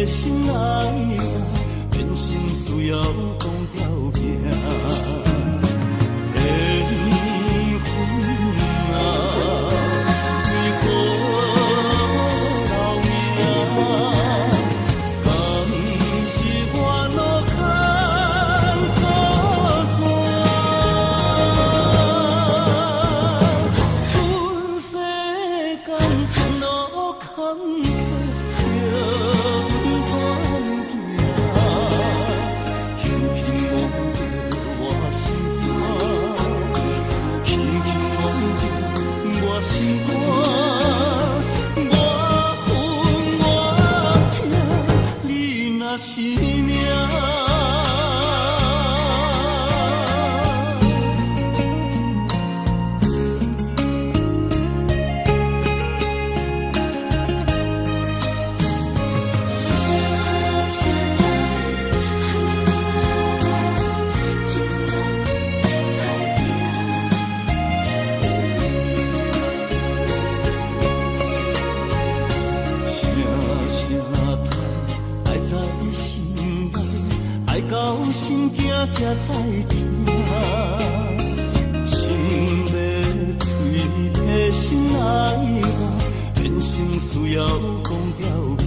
心来吧，变心需要讲条件。缘分啊，为何留名？敢是我路牵错线？世间前路坎坷。是命。到心惊才知听，心要嘴提心来吧，变心需要讲条件。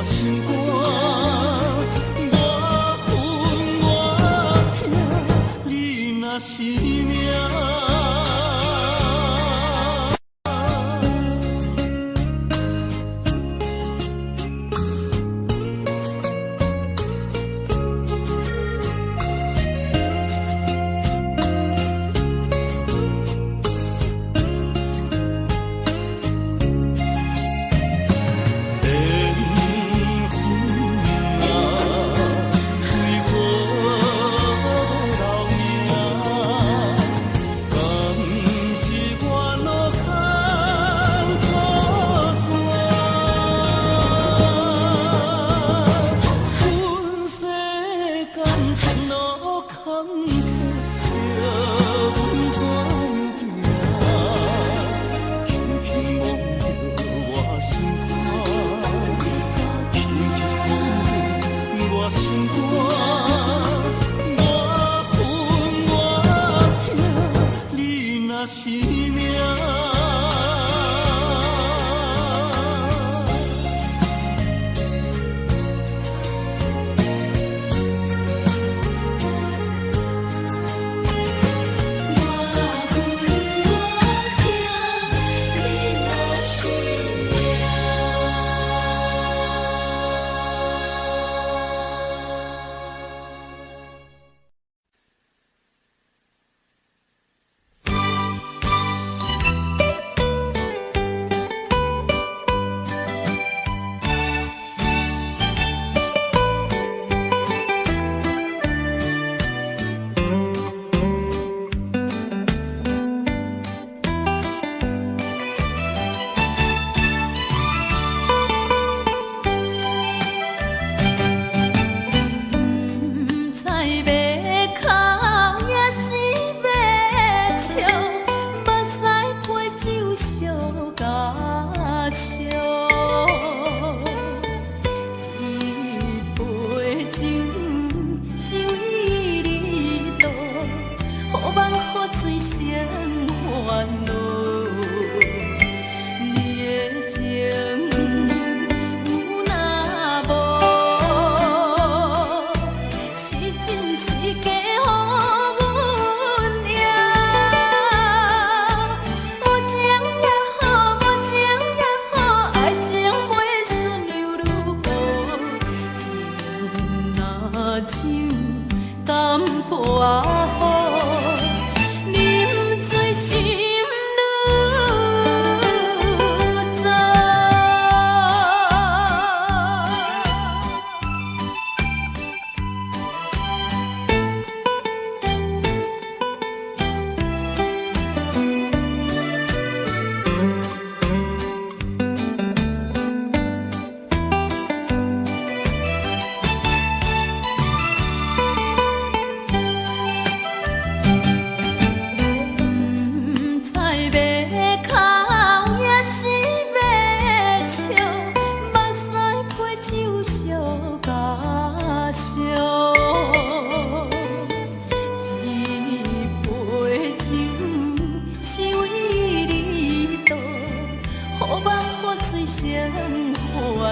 心肝，我分我痛，你若是命。是命。爱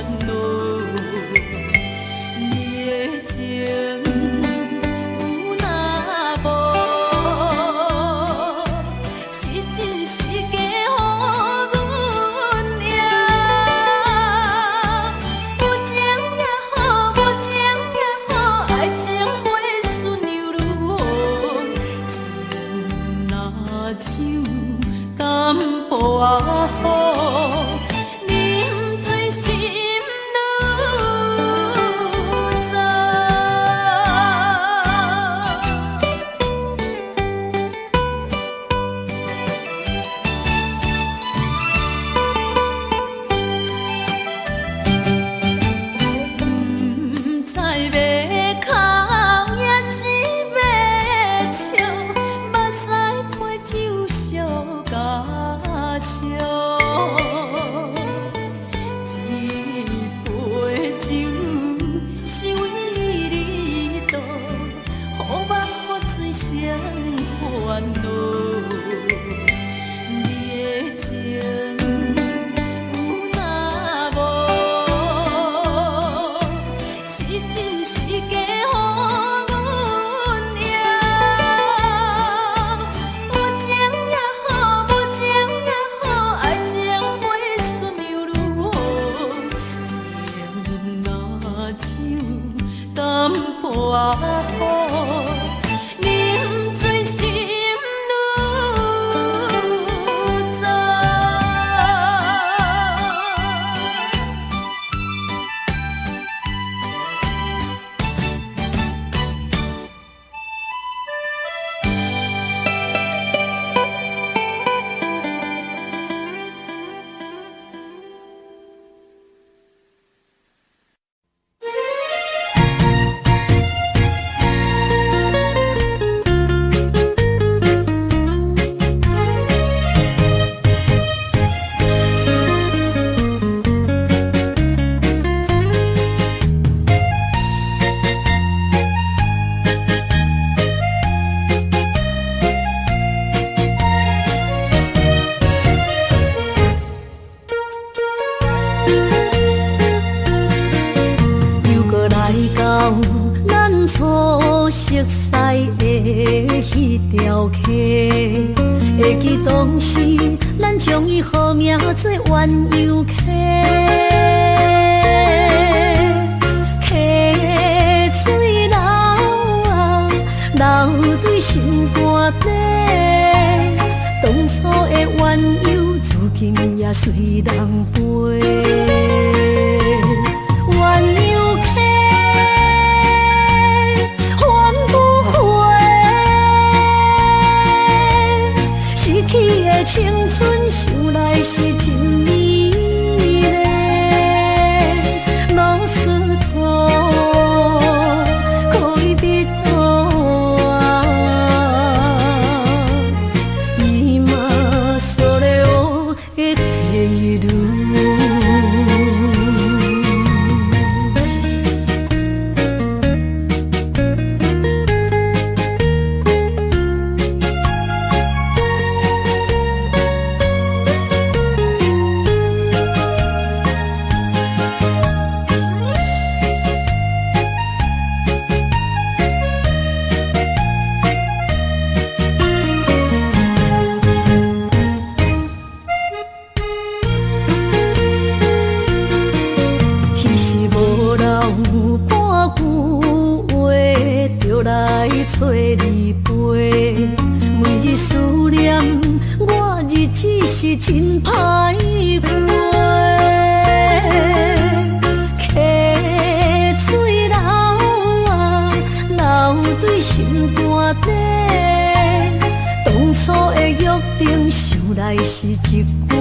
恼。你的情有若无，是真是假乎阮赢。有情也好，无情也好，爱情袂顺又如何？情若像淡薄仔雨，啉醉心愈糟。不知要哭也是要笑，目屎配酒烧甲烧。一杯酒是为你倒，予目予水双烦恼。你的情有若无，是真是假乎阮赢。有情也好，无情也好，爱情袂顺又如何？情若像淡薄仔雨，啉醉心愈糟。又搁来到咱初熟悉的迄条溪，会记当时咱将伊号名做鸳鸯溪。溪水流啊，流对心肝底，当初的鸳鸯，如今也随人飞。鸳鸯溪，换不回，失去的青春，想来是真美丽。老师徒，可以比讨啊，伊嘛所了的地路。找你陪，每日思念，我日子是真歹过。溪水流啊，流对心肝底，当初的约定，想来是一句话。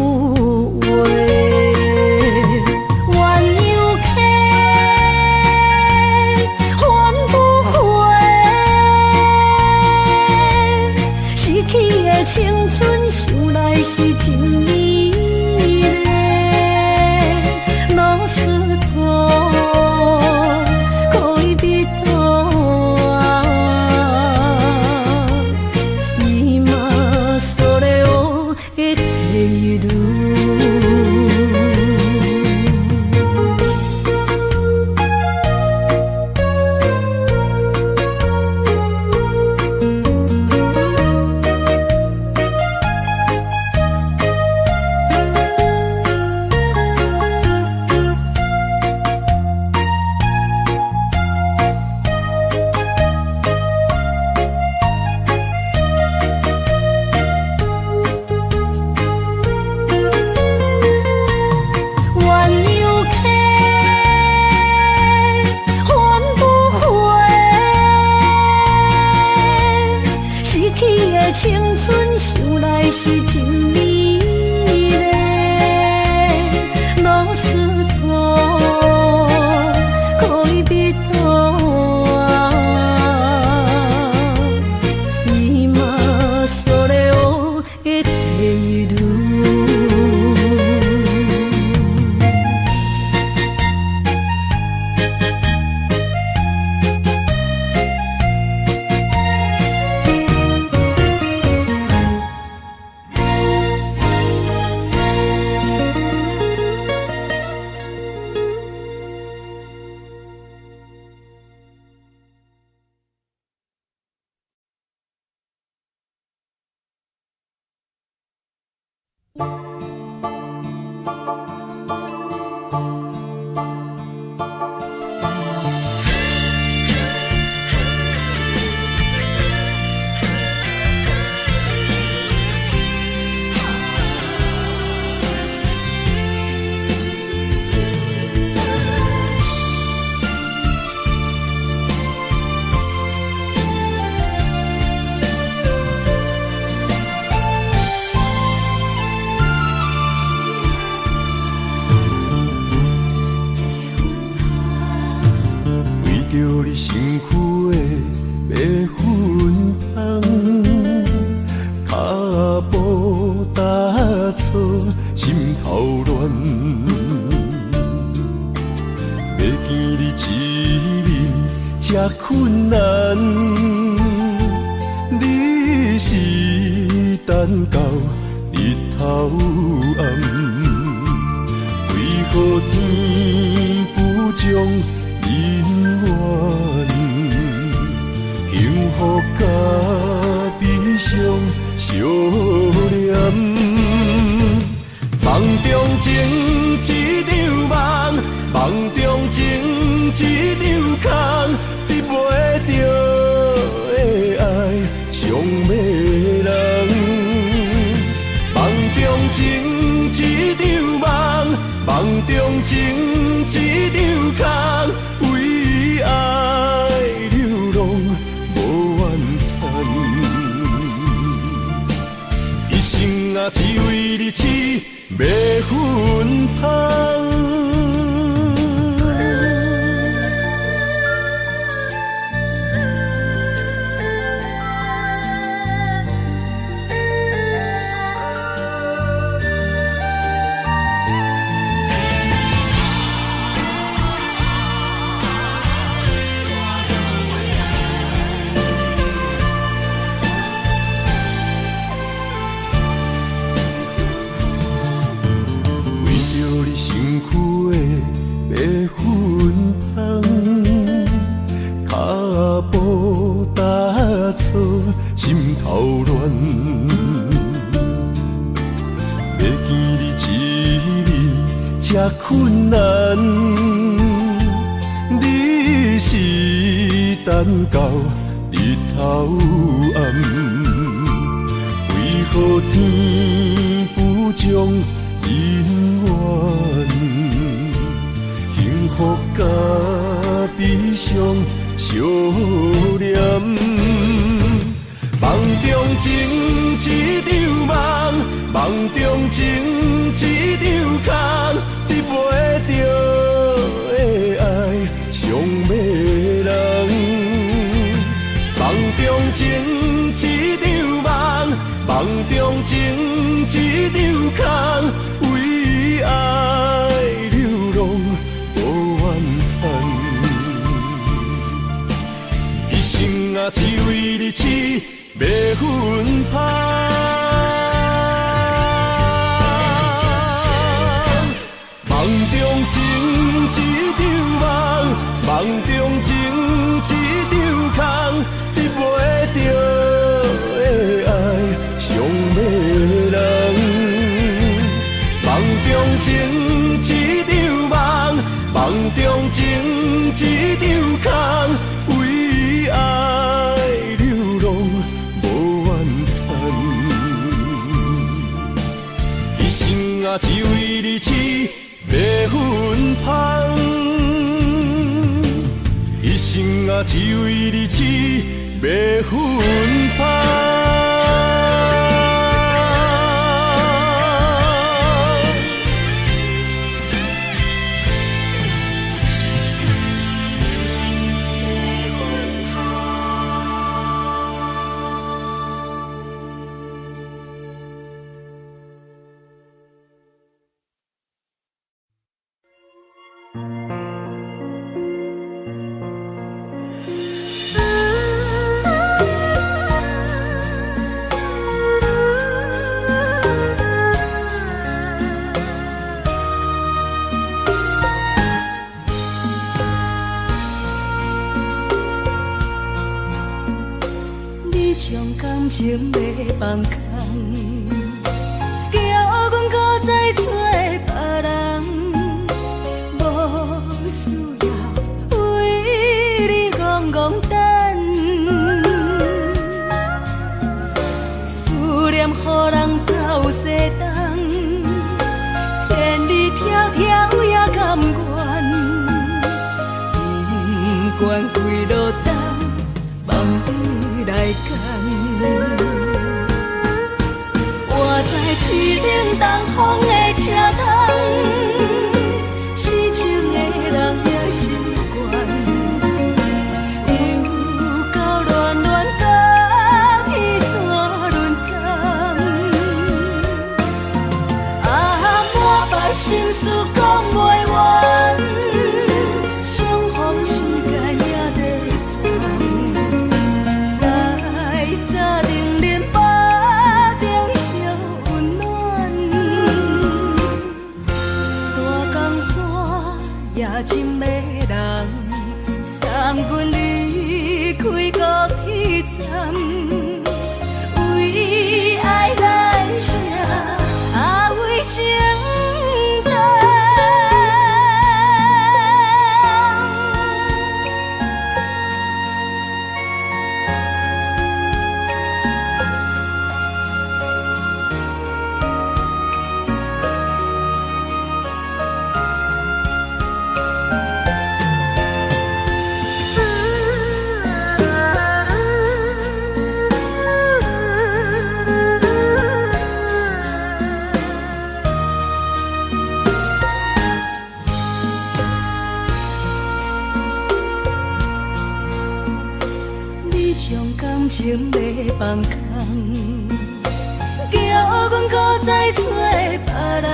青春想来是真美丽，老师徒可以比讨啊，伊嘛所了的地路。身躯的要分香，脚步踏错，心头乱。要见你一面，这困难。你是等到日头暗，为何天不将人怨？幸福甲悲伤相连，梦中情一场梦，梦中情一场空，得袂着的爱上迷人。梦中情一场梦，梦中情一场空，为爱流浪无怨叹。一生啊，只为你痴，要分香。心头乱，要见你一面，这困难。你是等到日头暗，为何天不将人怨？幸福甲悲伤相连。梦中情一场梦，梦中情一场空，得袂着的爱上迷人。梦中情一场梦，梦中情一场空，为爱流浪无怨叹。一生啊，只为你痴。要分香，梦中情一场梦，梦中情一场空，得袂着的爱上迷人。梦中情一场梦，梦中情一场空，为爱流浪。啊，只为你痴，要分香。一生啊，只为你痴，要分香。情要放空，叫阮搁再找别人，无需要为你戆戆等。思念予人走西东，千里迢迢也甘愿，不管几路灯，梦你来牵。我在凄冷东风的车窗，痴情的人也心愿，心事讲袂完，相逢时间也在藏，在沙丁莲花中烧温暖。大江山也真迷人，送阮离开高铁站，为爱来写为情重。情要放空，叫阮搁再找别人，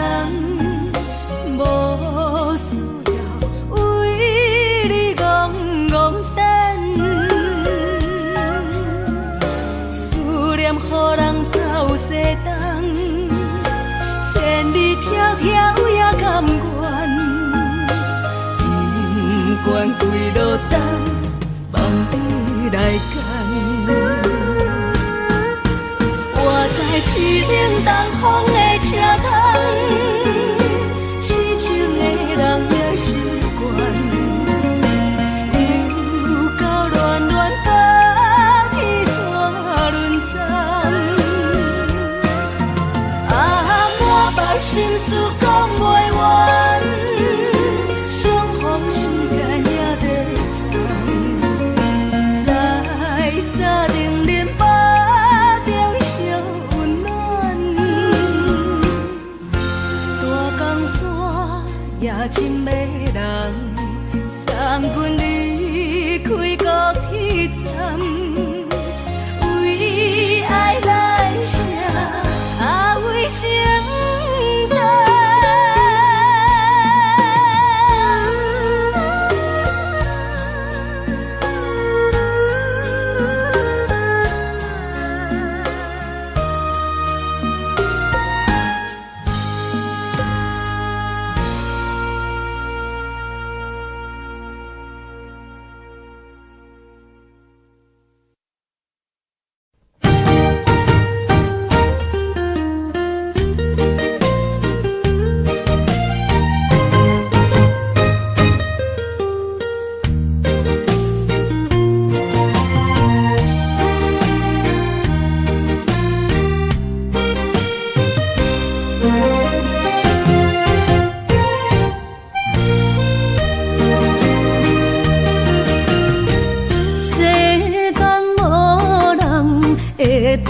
无需要为你戆戆等。思念予人走西东，千里迢迢也甘愿，不管几路灯，望你来干。在市顶东风的车窗，痴情的人也习惯，又到乱乱把天线轮转。满腹心事讲袂完，相逢时间也在藏，在沙丁莲花中烧温暖。大江山也真迷人，送阮离开高铁站，为爱来写为情重。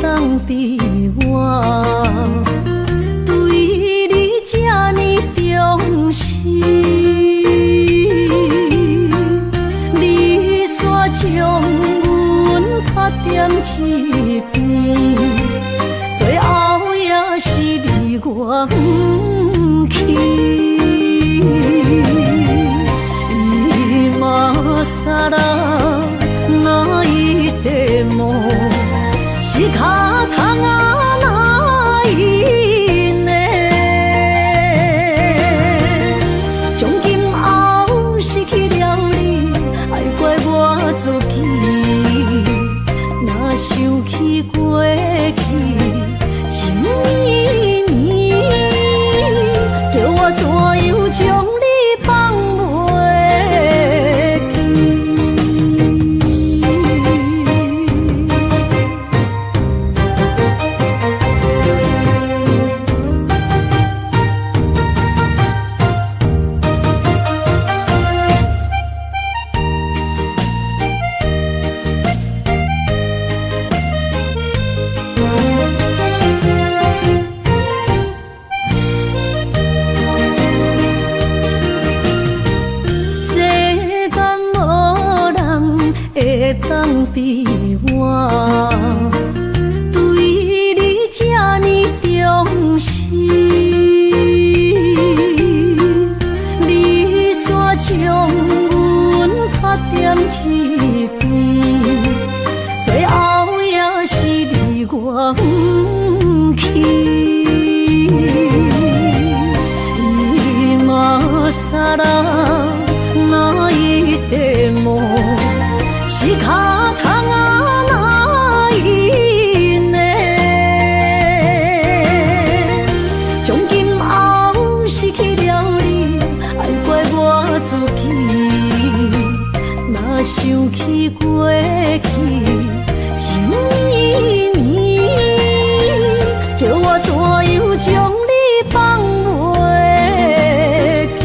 当比我对你这呢重视，你煞将阮拍点一边，最后也是离我不去。今ら泣いても仕方がないね。从今后失去了你，爱怪我自己。若想起过去情绵绵，叫我怎样将你放袂记？当比我对你这呢重视，想起过去情绵绵，叫我怎样将你放袂记？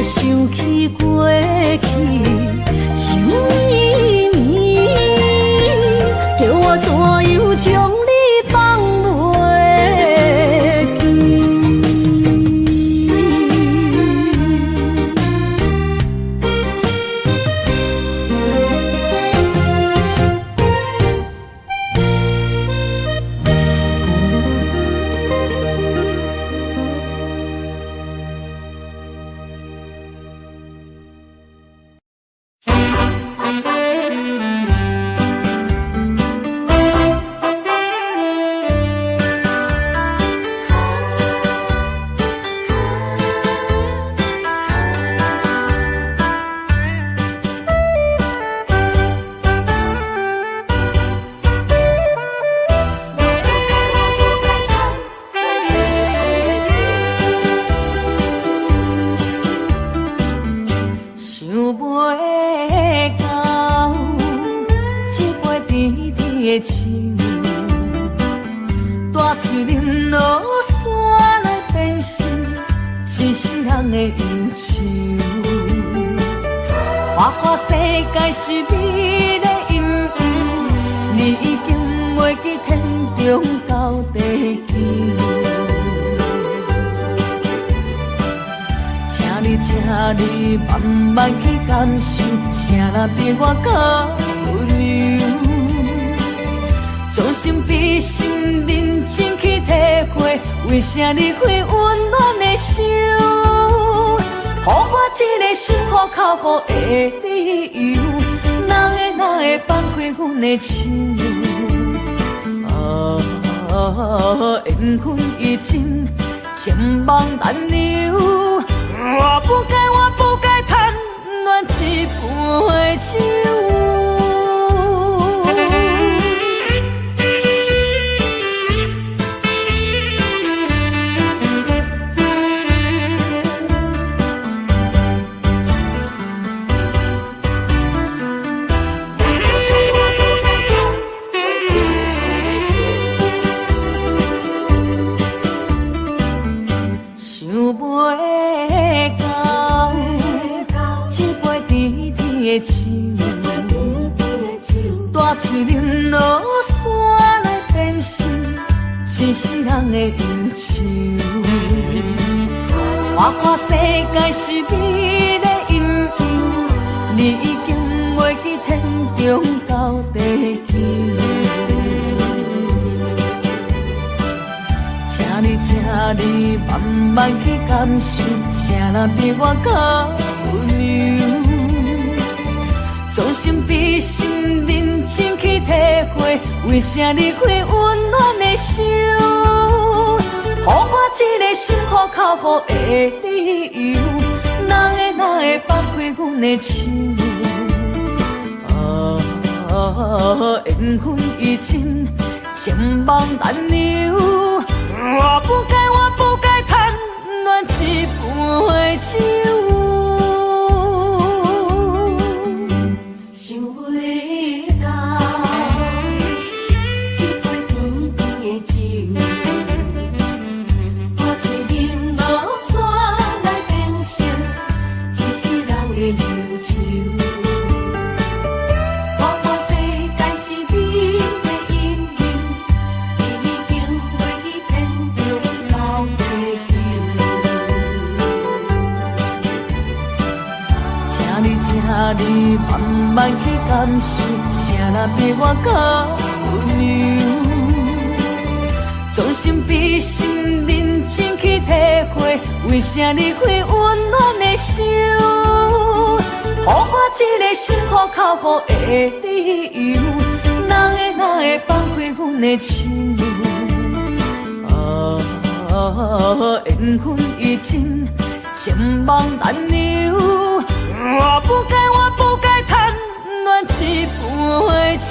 想起过去情绵绵，叫我怎样将你放袂记？大嘴林落山来变成一世人的忧愁。花花世界是美的阴影，你已经袂记天中到地球。请你慢慢去感受，请若比我较温柔。将心比心，认真去体会，为啥离开温暖的手？予我一个心苦口苦的理由，哪会放开阮的手？缘分已尽，情梦难留。我不该贪恋一杯酒。大嘴林落山来变成一世人的忧愁。花花世界是美的阴影，你已经袂记天中到地球。请你慢慢去感受，请若比我较温柔。将心比心，认真去体会，为啥离开温暖的手？予我一个心苦口苦的理由，哪会放开阮的手？缘分已尽，情梦难留。我不该贪恋一杯酒。慢慢去感受，啥人比我较温柔？将心比心，认真去体会，为啥离开温暖的手？予我一个心苦口苦的理由，哪会放开阮的手？缘分已尽，情梦难留。我不该贪恋一杯酒。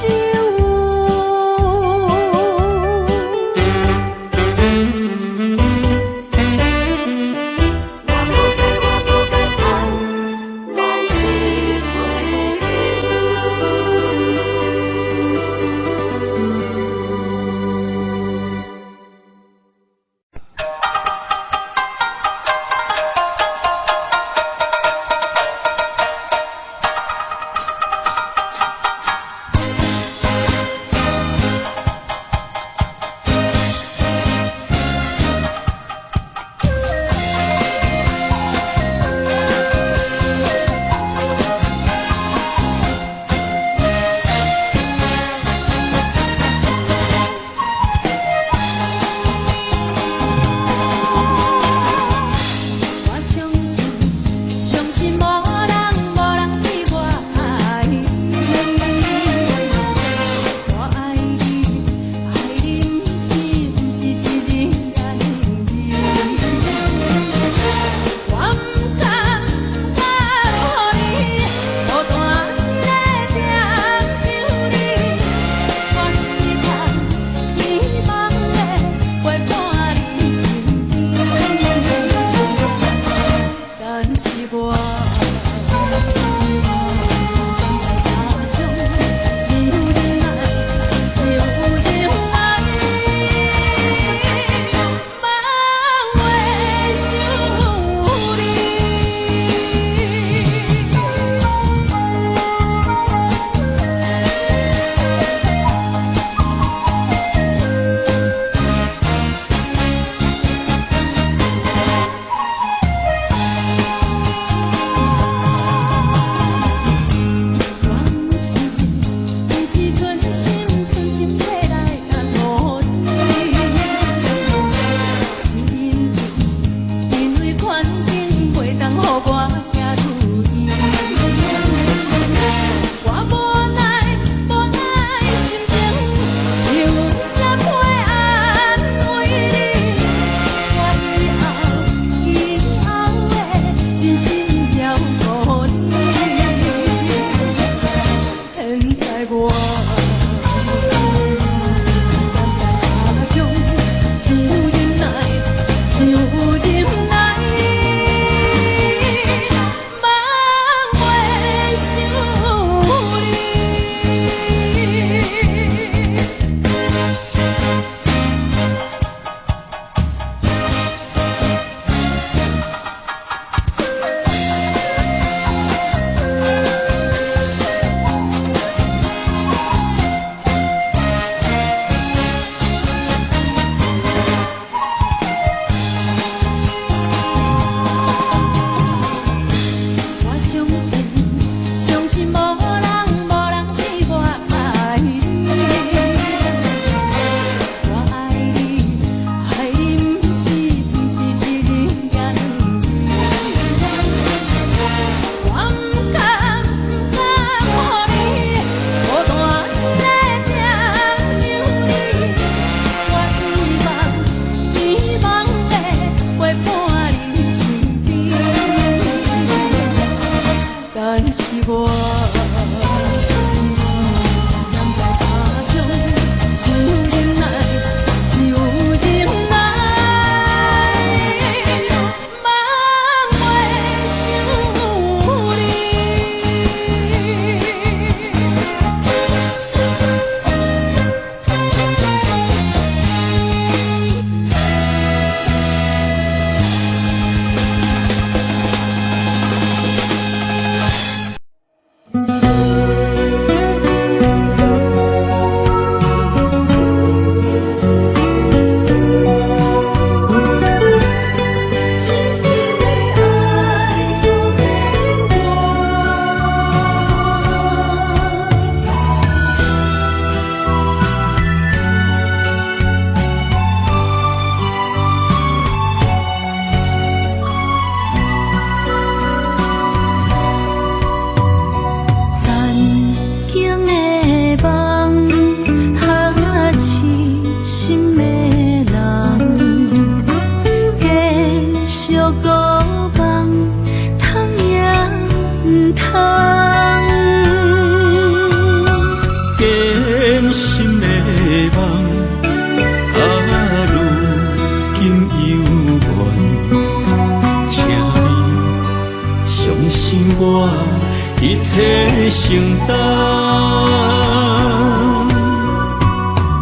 切承担。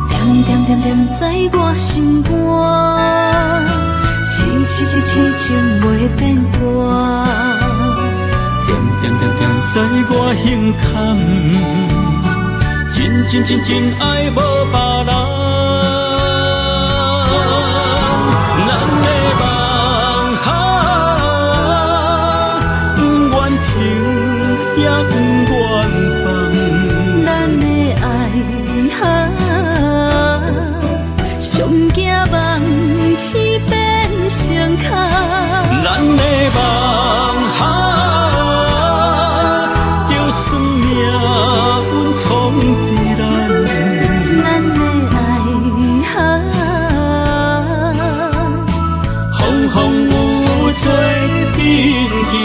点点点点在我心肝，痴情袂变卦。点点点点在我胸坎，真爱无别人。咱的梦不愿停，也不愿放。咱的爱上惊梦痴变成空。咱的梦就算命运闯伫咱，咱的爱风风雨做阵行。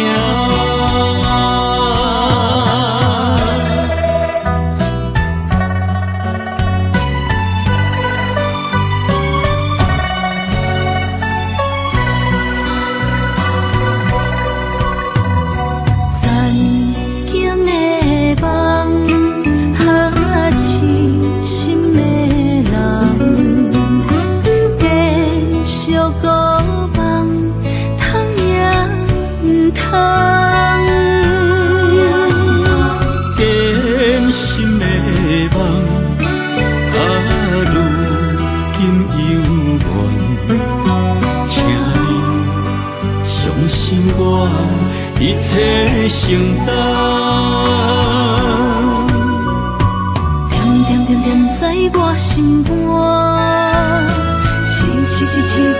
一切承担，点点点点在我心肝，痴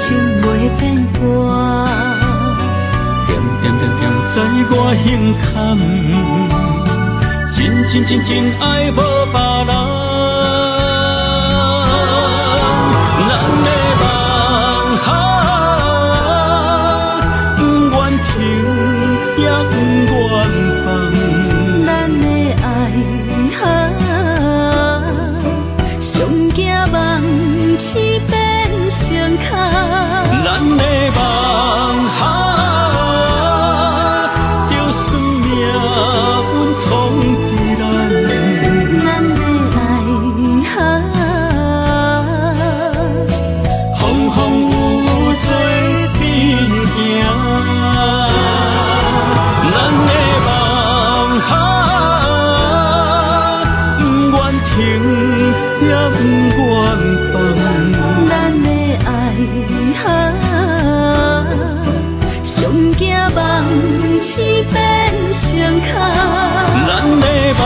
情袂变卦。点点点点在我胸坎，真爱无别人。咱的梦不愿停，也不愿放。咱的爱上惊梦痴变成空。咱的梦就算命运闯伫咱，咱的爱风风雨雨做阵行。咱的梦不愿停，也不愿放。咱的爱上惊梦痴变成空。咱的梦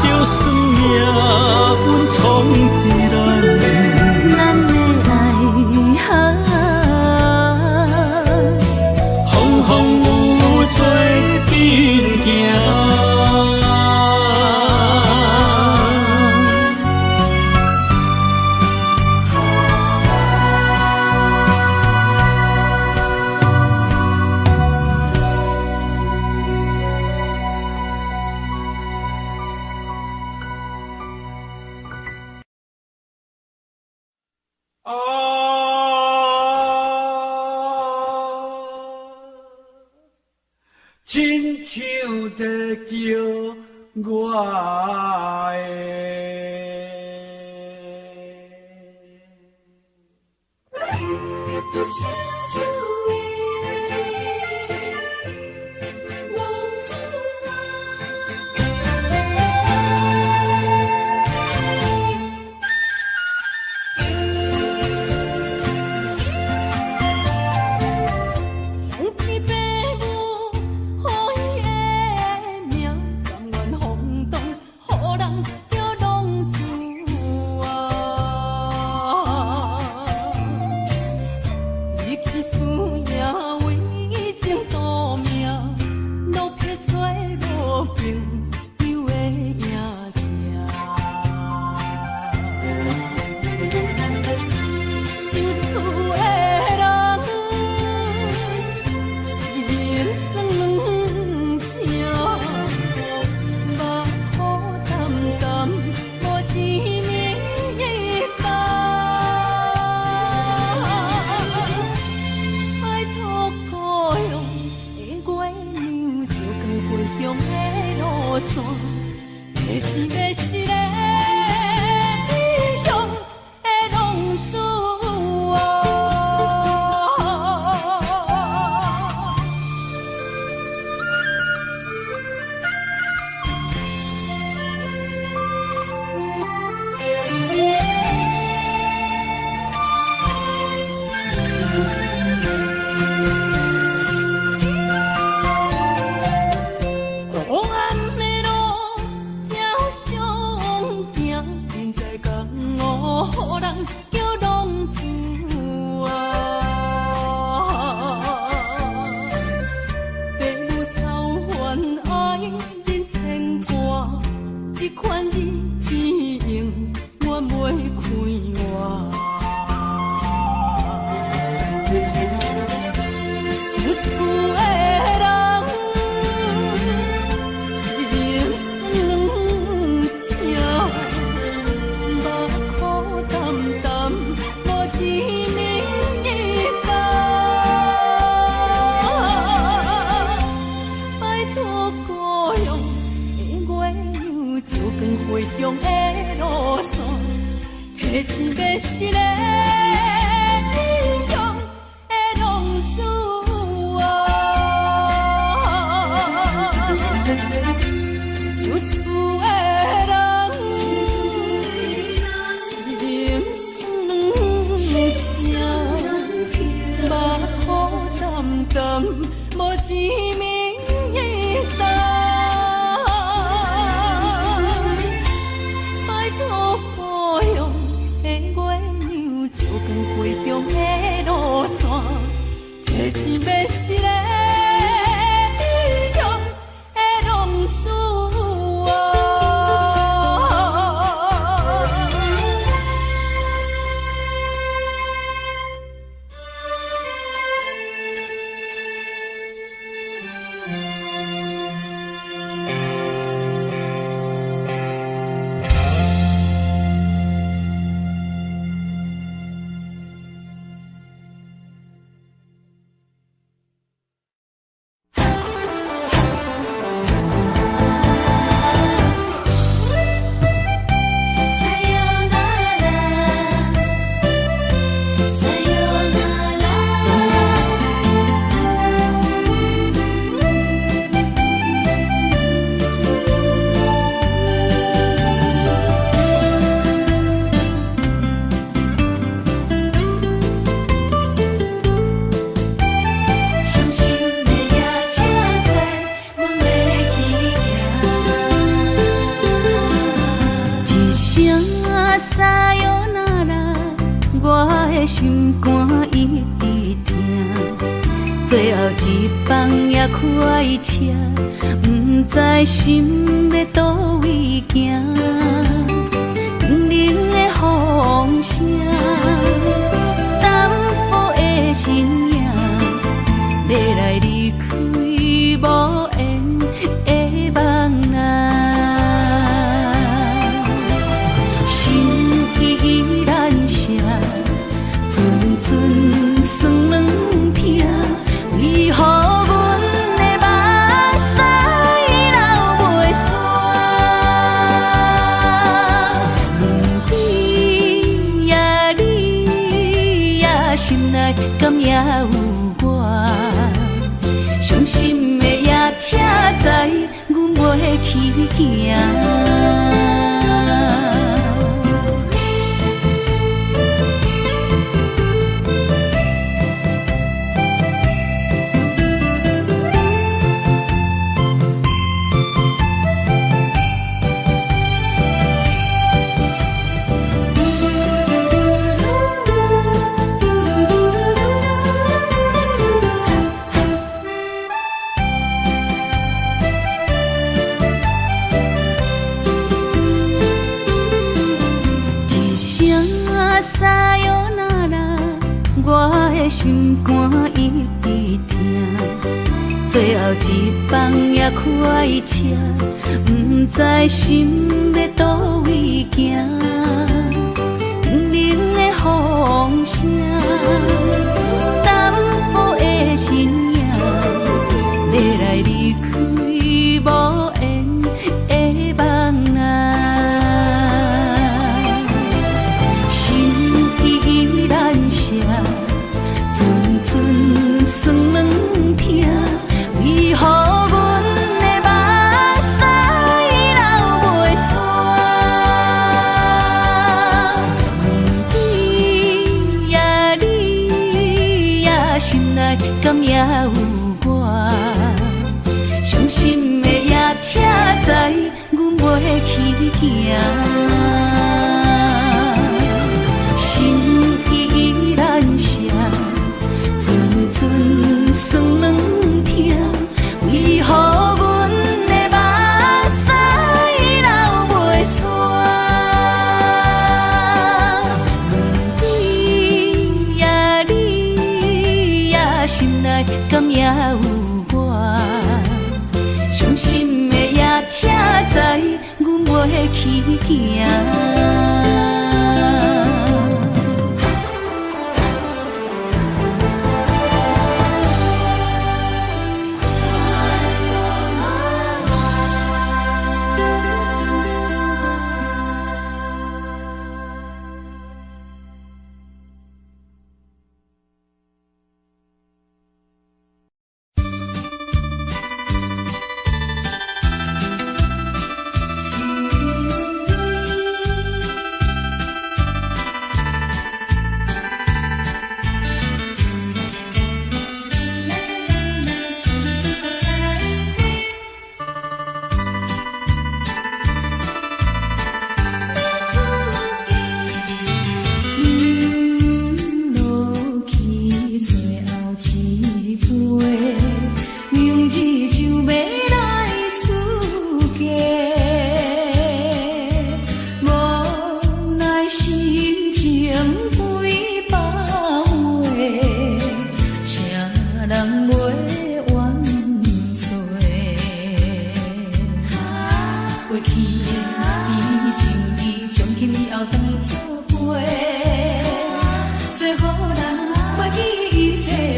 就算命运闯伫咱，咱的爱风风雨雨做阵行。亲像在叫我思钱要是个英雄的浪子受厝的人心酸痛，目苦淡淡，无滋味的拜托保佑的月亮，照光回乡的路线，提钱要是个英雄的浪子心肝一直疼，最后一放也开车，不知心要倒位行。冷冷的风声，淡薄的身影，要来离开无缘的梦啊，心依然舍。阵阵酸软痛，为何阮的目屎流袂煞？问你呀，你呀，心内敢也有我？伤心的夜车载，阮袂去行。心肝一直疼，最后一放也开车，不知心要倒位行。冷冷的风声，淡薄的身影，要来离开无缘的梦啊，心依然舍。阵酸软痛，为何阮的目屎流袂煞？问你呀，你呀，心内敢也有我？伤心的夜车载，阮袂去行。心依然舍。阵阵酸软痛，为何阮的目屎流袂煞？问你呀，你呀，心内敢也有我？伤心的夜车载，阮袂去行。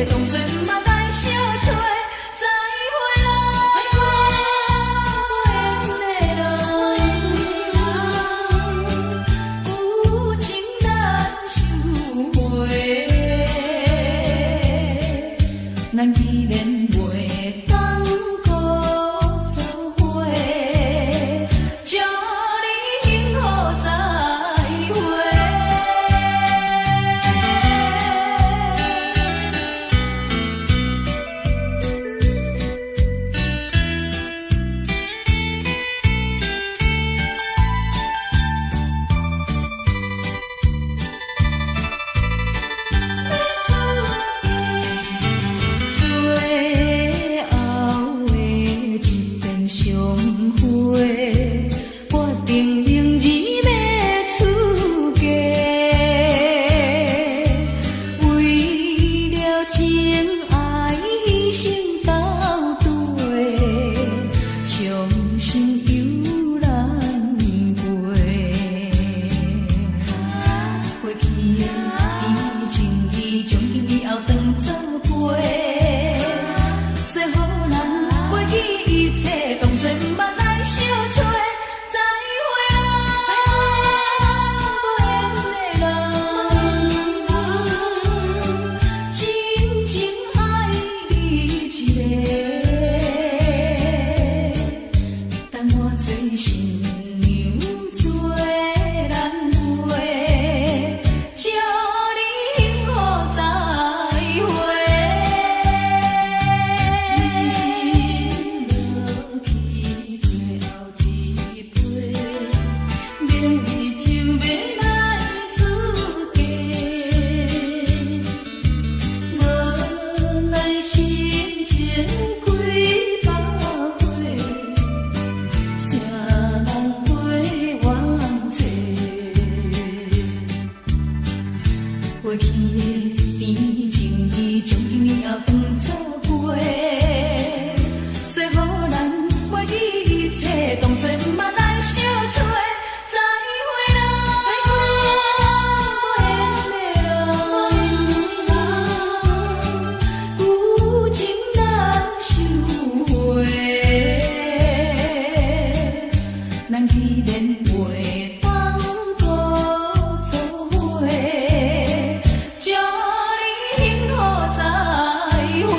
当作嘛来相找。再会啦，有情难收回，咱既然袂当搁做伙，祝你幸福再会。最后的一遍相会，我定仍然要出家，为了情爱牺牲到底，伤心犹难过。过去的甜情意，从今以后当作陪。最好咱过去一切当作嘛来相找。再会啦，无缘的人，真情爱你一个，等我做新娘做人陪，祝你幸福再会。落去最后一杯，勉为就要来出家，无奈心情几百回，谁人陪我坐？过去的甜情意，从今以后当作陪。最好咱过去一切当作嘛来相找。再会啦，无缘的人，有情难收回。咱既然袂当搁做伙，祝你幸福再会。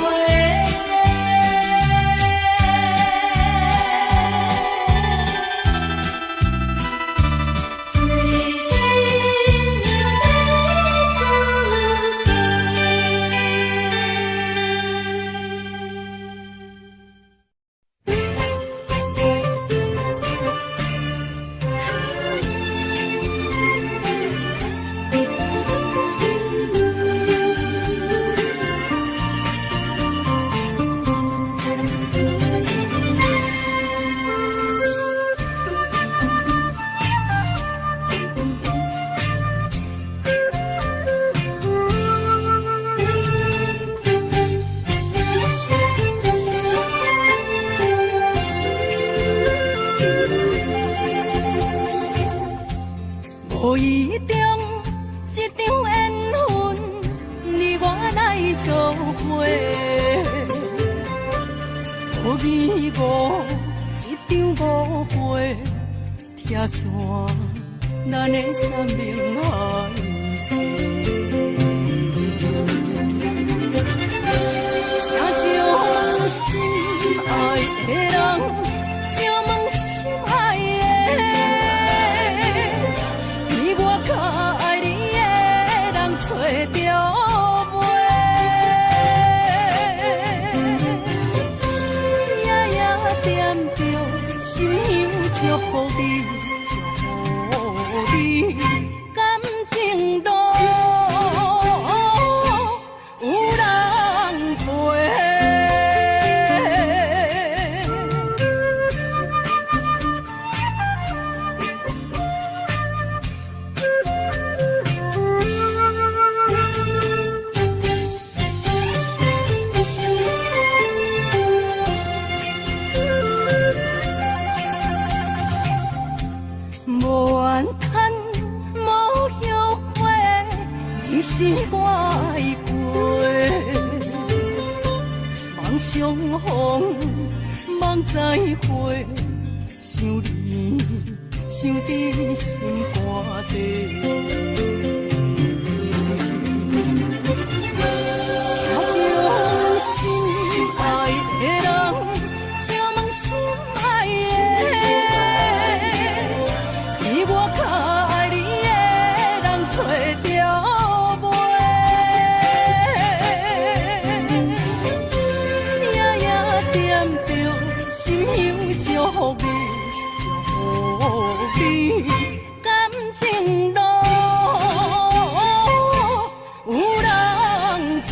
最新娘要出无意中一场缘分，你我来做伙，无义无一场误会，拆散咱的生命海誓。请将心爱的人，请问心爱的，比我较爱你的人找着袂？夜夜惦着，心乡祝福你，祝福你感情路有人陪。是我的过，人相逢梦再会，想你想伫心肝底。请将心爱的人，请问心爱的，比我较爱你的人找着袂？夜夜惦着心香祝福你，祝福你感情路有人陪。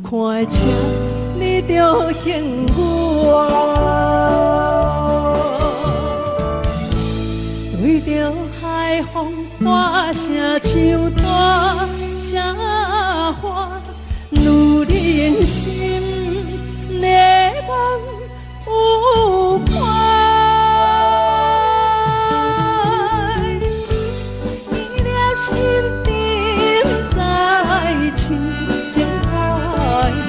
看车，你着幸我，对着风歌声唱大声喊，女人心热望有伴。伊粒心沉在深情爱换，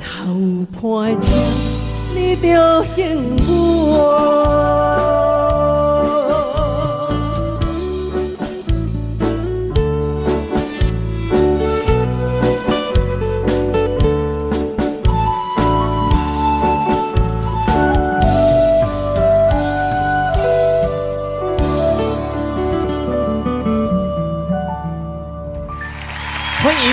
留看情，你着幸我。欢迎。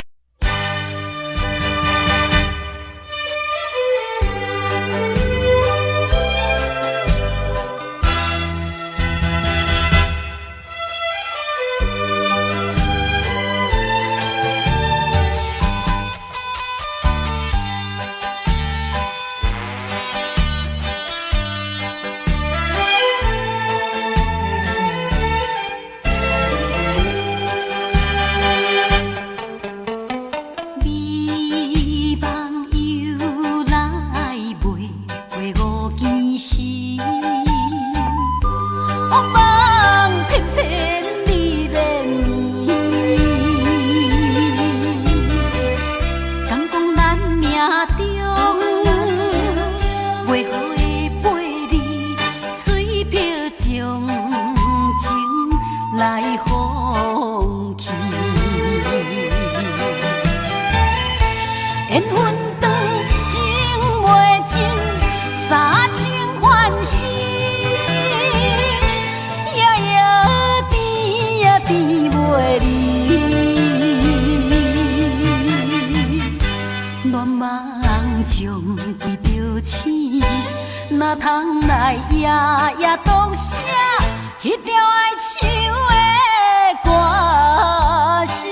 哪通来夜夜当写迄条爱唱的歌词？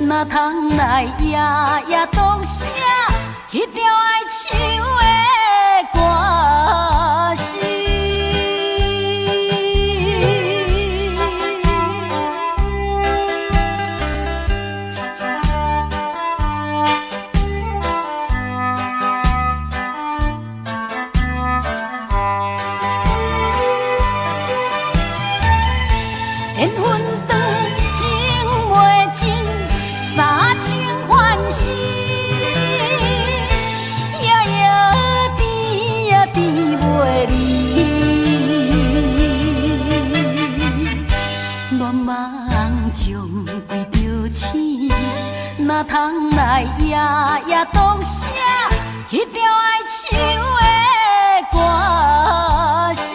哪通来夜夜当写迄条爱唱的歌词？缘分长，情袂尽。三情欢喜，夜夜甜呀甜袂离。恋梦将规条星，哪通来夜夜当写迄条爱唱的歌词？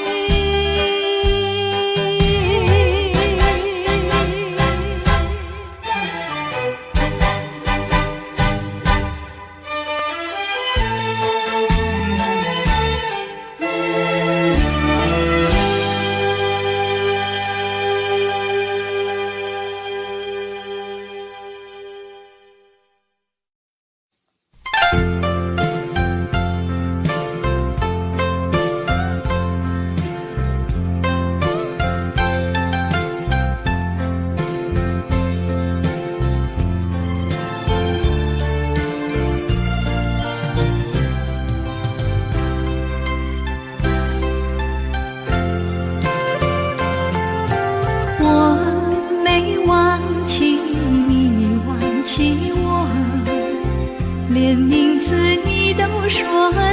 说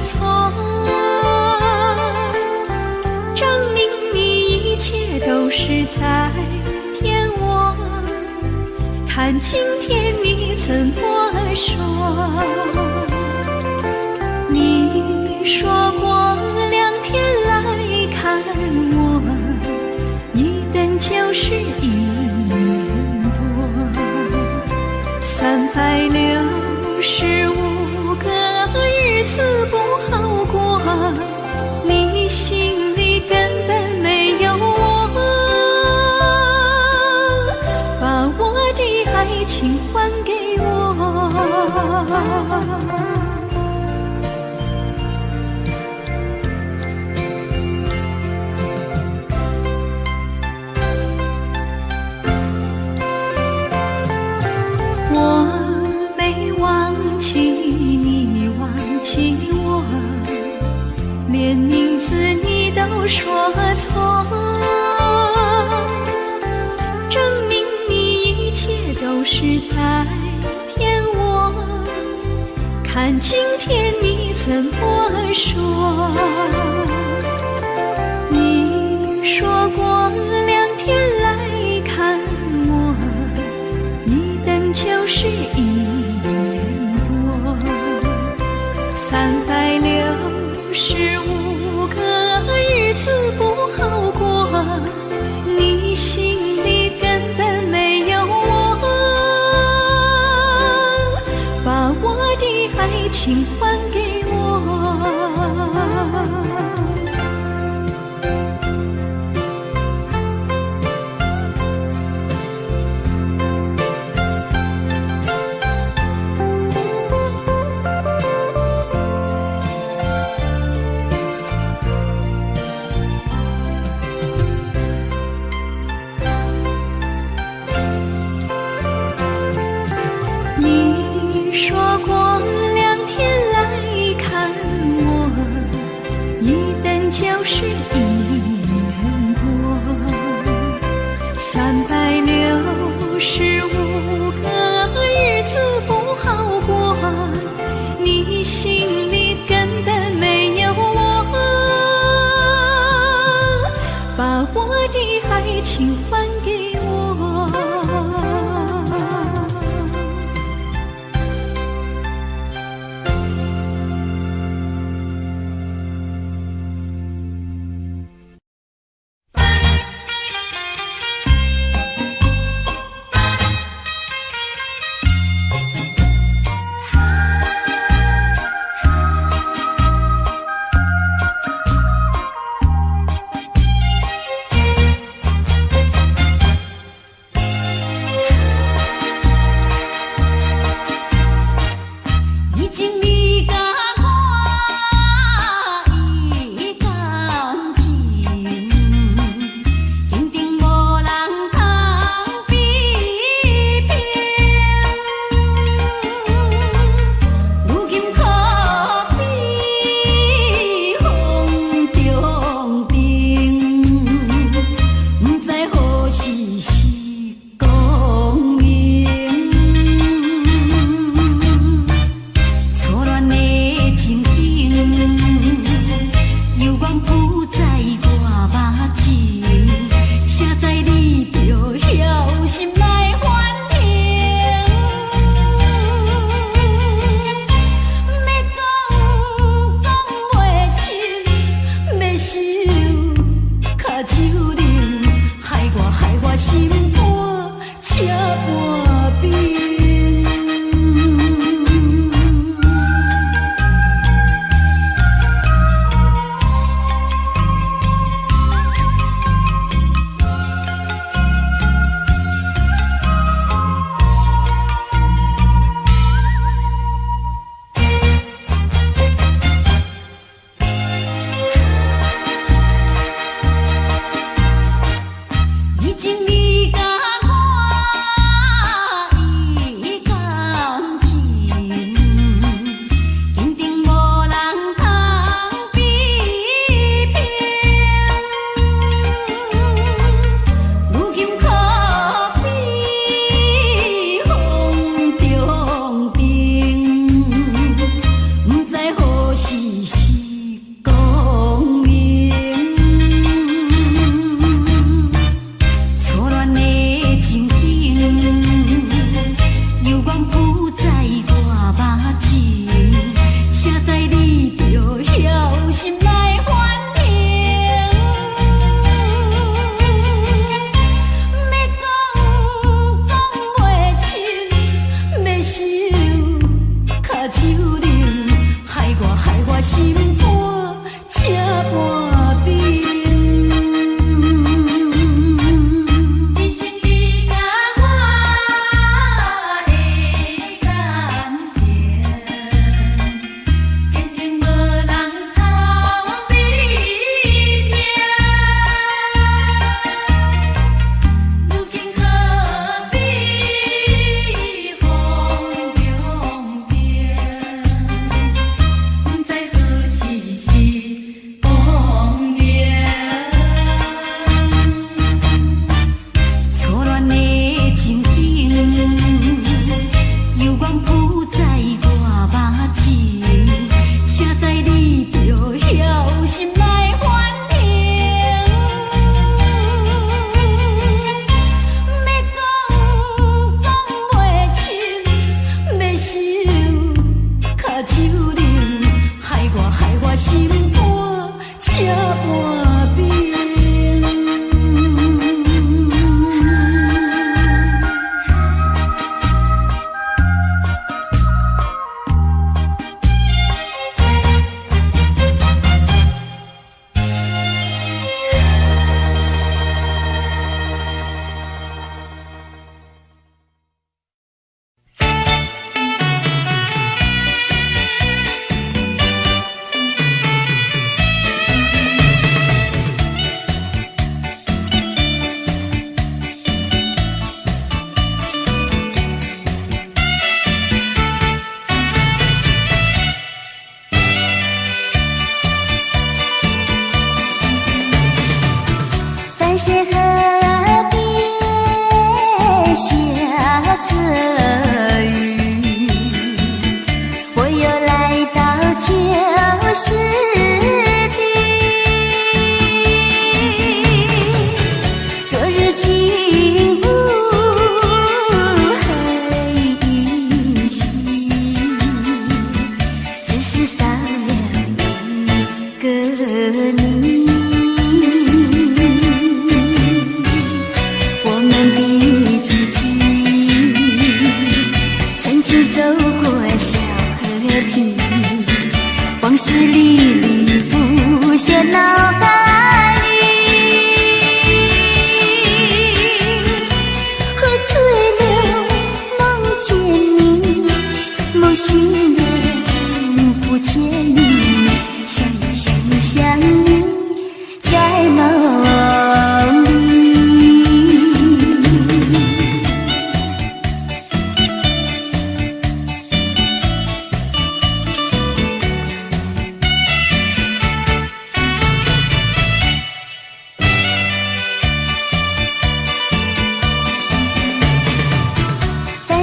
错，证明你一切都是在骗我。看今天你怎么说？你说过2天来看我，一等就是1年多，365个日子不好过，你心里根本没有我，把我的爱情还给我。我没忘记你忘记我，连名字你都说错，证明你一切都是在骗我。看今天你怎么说？你说过2天来看我，一等就是1年多，365个日子不好过，你心里根本没有我，把我的爱情还给我。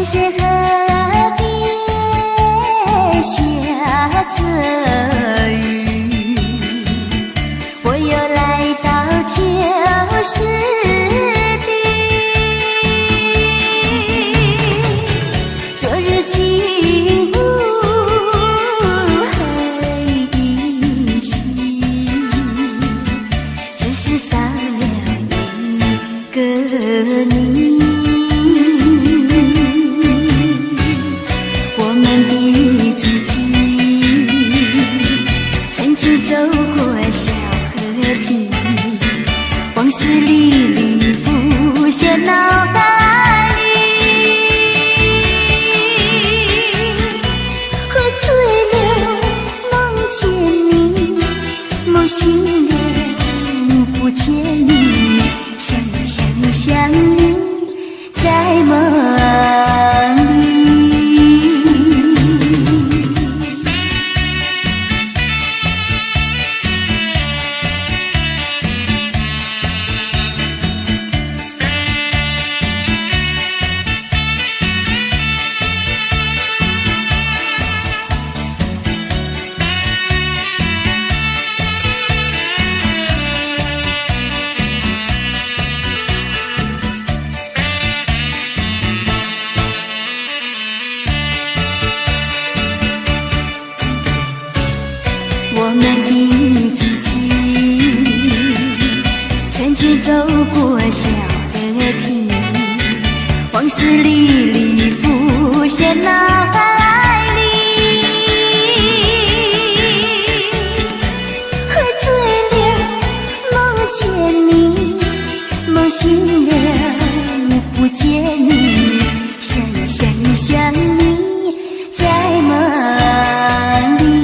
看谁河边下着雨，我又来到旧时地。昨日情无黑依稀，只是少了一个你。我们的足迹曾经走过小河堤，往事历历浮现脑海里。喝醉了梦见你，梦醒了不见你，想你在梦里。我们的足迹曾经走过小河堤，往事历历浮现脑海里。喝醉了梦见你，梦醒了不见你，想你在梦里。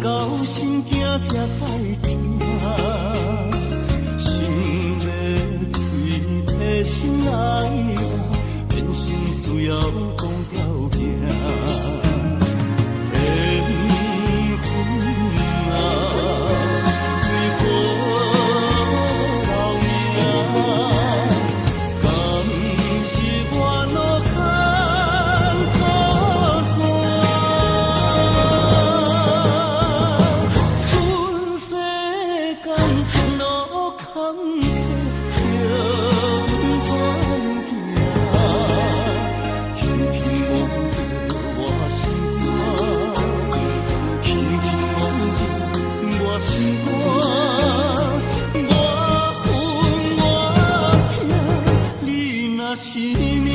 到心惊才知听，心要嘴替心爱我，变成需要讲条件。缘分啊，为何留命？敢是我落空错线？阮世间前路坎坷，叫阮怎行？轻轻摸着我心肝，轻轻摸着我心肝，我恨我痛，你若是命。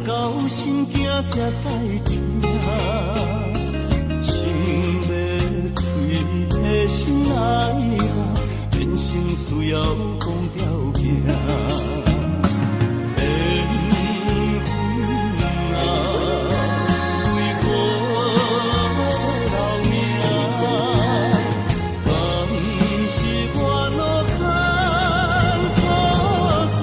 到心惊才知听，心要嘴替心爱我，变成需要讲条件。缘分啊，为何留命？敢是我落空错线？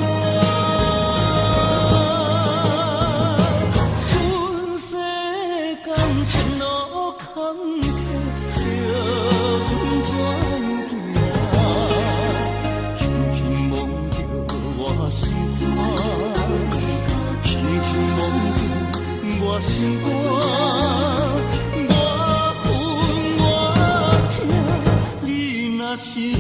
前路坎坷，叫阮怎行？轻轻摸着我心肝，轻轻摸着我心肝，我恨我痛，你若是命。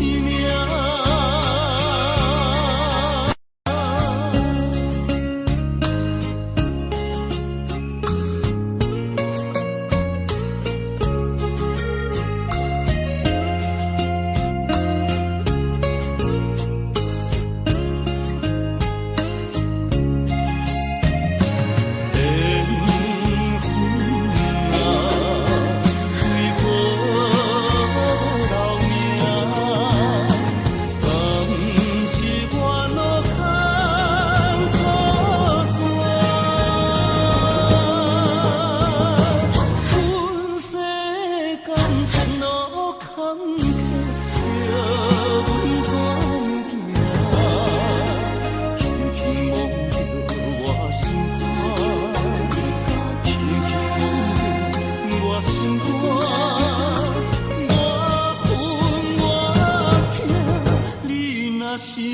是命。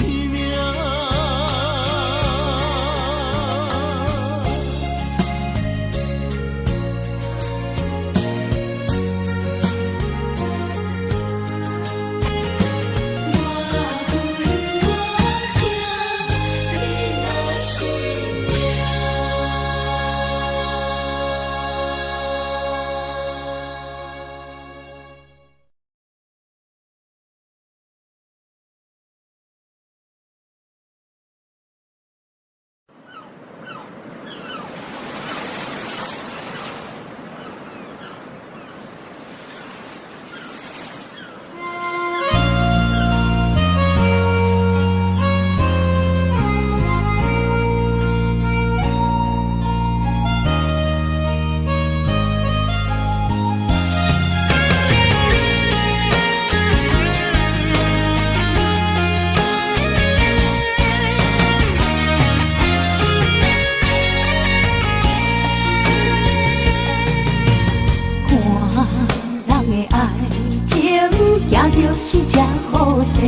是这好势，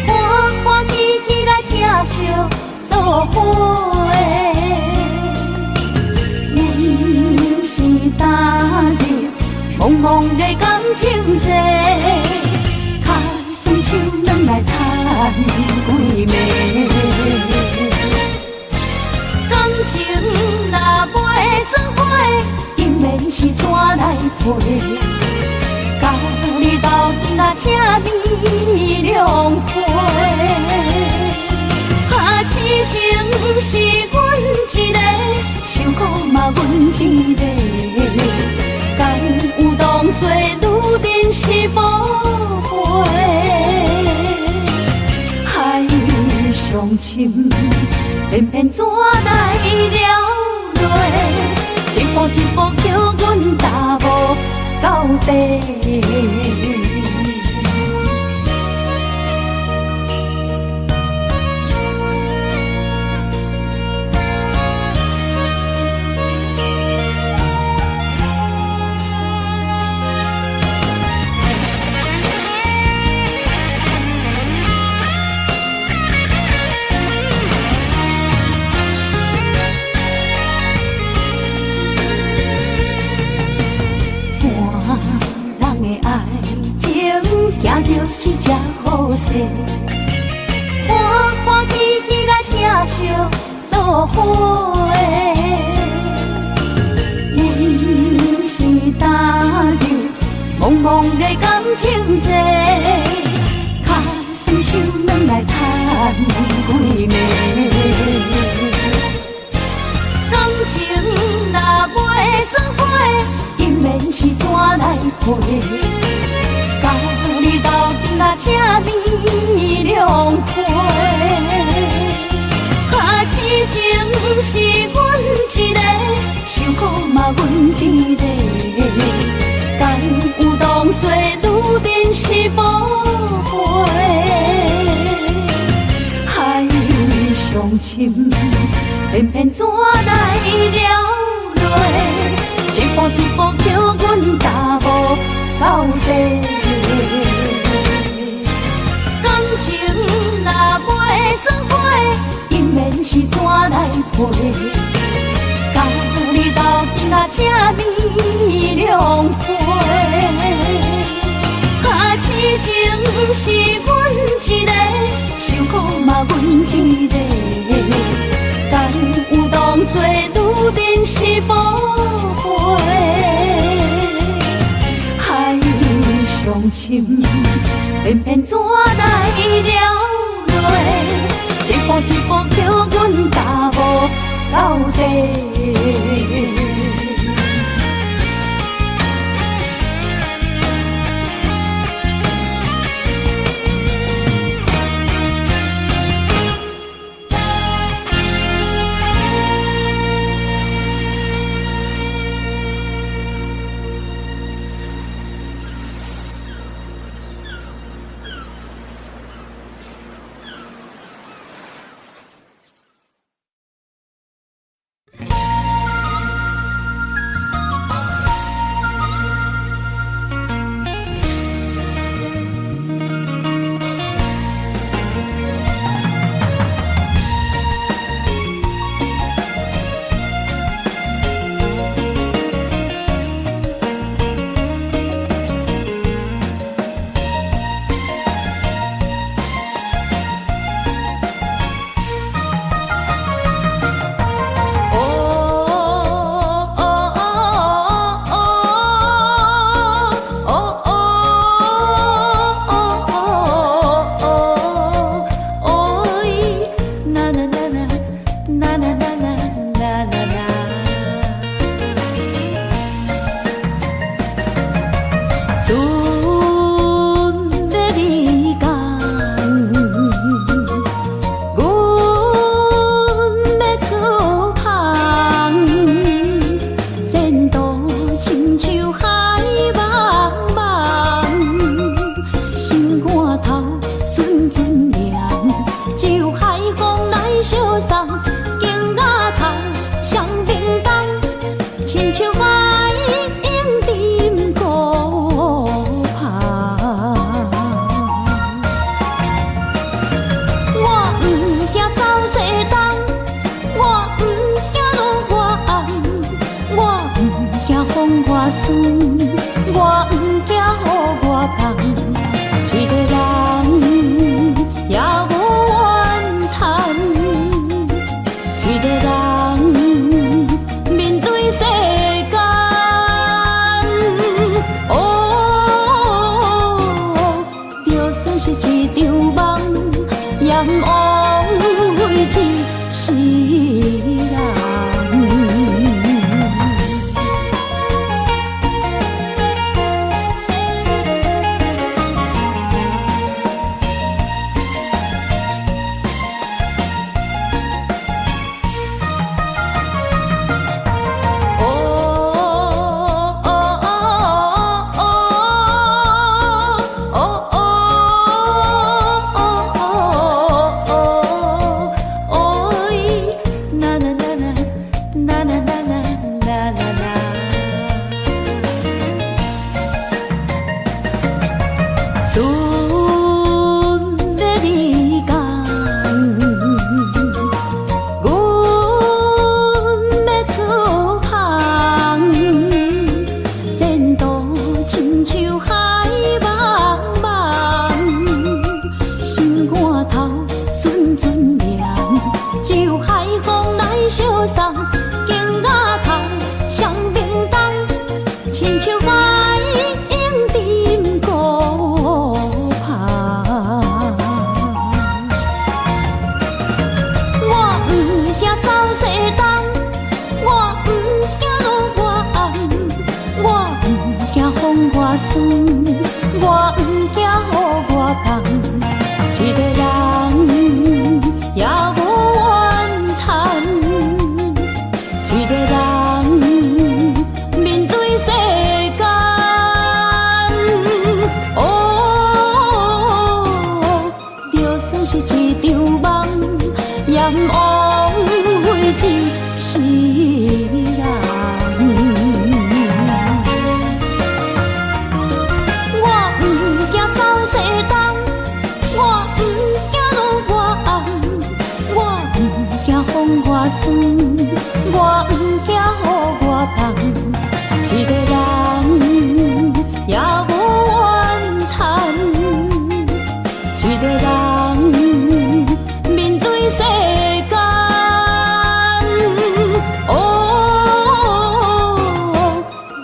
欢欢喜喜来听相作伙的，阮是踏入茫茫的感情债，脚酸手软来叹几暝，感情若袂做伙，因免是怎来陪？甲你斗阵啊，请你谅陪。啊，痴情是阮一个，伤苦嘛阮一个，敢有当作女人是无悔？海上深，偏偏怎来了落？一步一步叫阮踏无到底。是这好势，欢欢喜喜来疼惜做伙。阮是担着茫茫的感情债，脚酸手软来叹几暝。感情若袂做伙，因免是怎来陪？甲你斗阵啊，请你谅陪。啊，痴情是阮一个，伤苦嘛阮一个，敢有当作女人是无悔？海上深，偏偏怎来了落？一步一步叫阮踏无到底。感情若袂做伙，因免是怎来陪？甲你斗阵啊，请你谅陪。啊，痴情是阮一个，伤苦嘛阮一个，敢有当作女人是无悔？海上深，偏偏怎来了落？一步一步叫阮踏无到底。哦。啦啦啦啦啦啦啦。船要离港，阮要出航，前途亲像海茫茫，心肝头阵阵凉，只有海风来相送，镜仔头双面东，亲像海鹰沉孤旁。我不惊走西东，我不惊路外暗，我不惊风外酸，我不惊雨外重。一个人也无怨叹，一个人面对世间。哦，就算是一场梦，也不枉费一世人。我不惊走西东，我不惊路外暗，我不惊风外酸，我不惊雨外重。一个人也无怨叹，一个人面对世间。哦，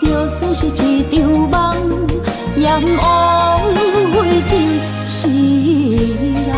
就算是一场梦，也不枉费一世人。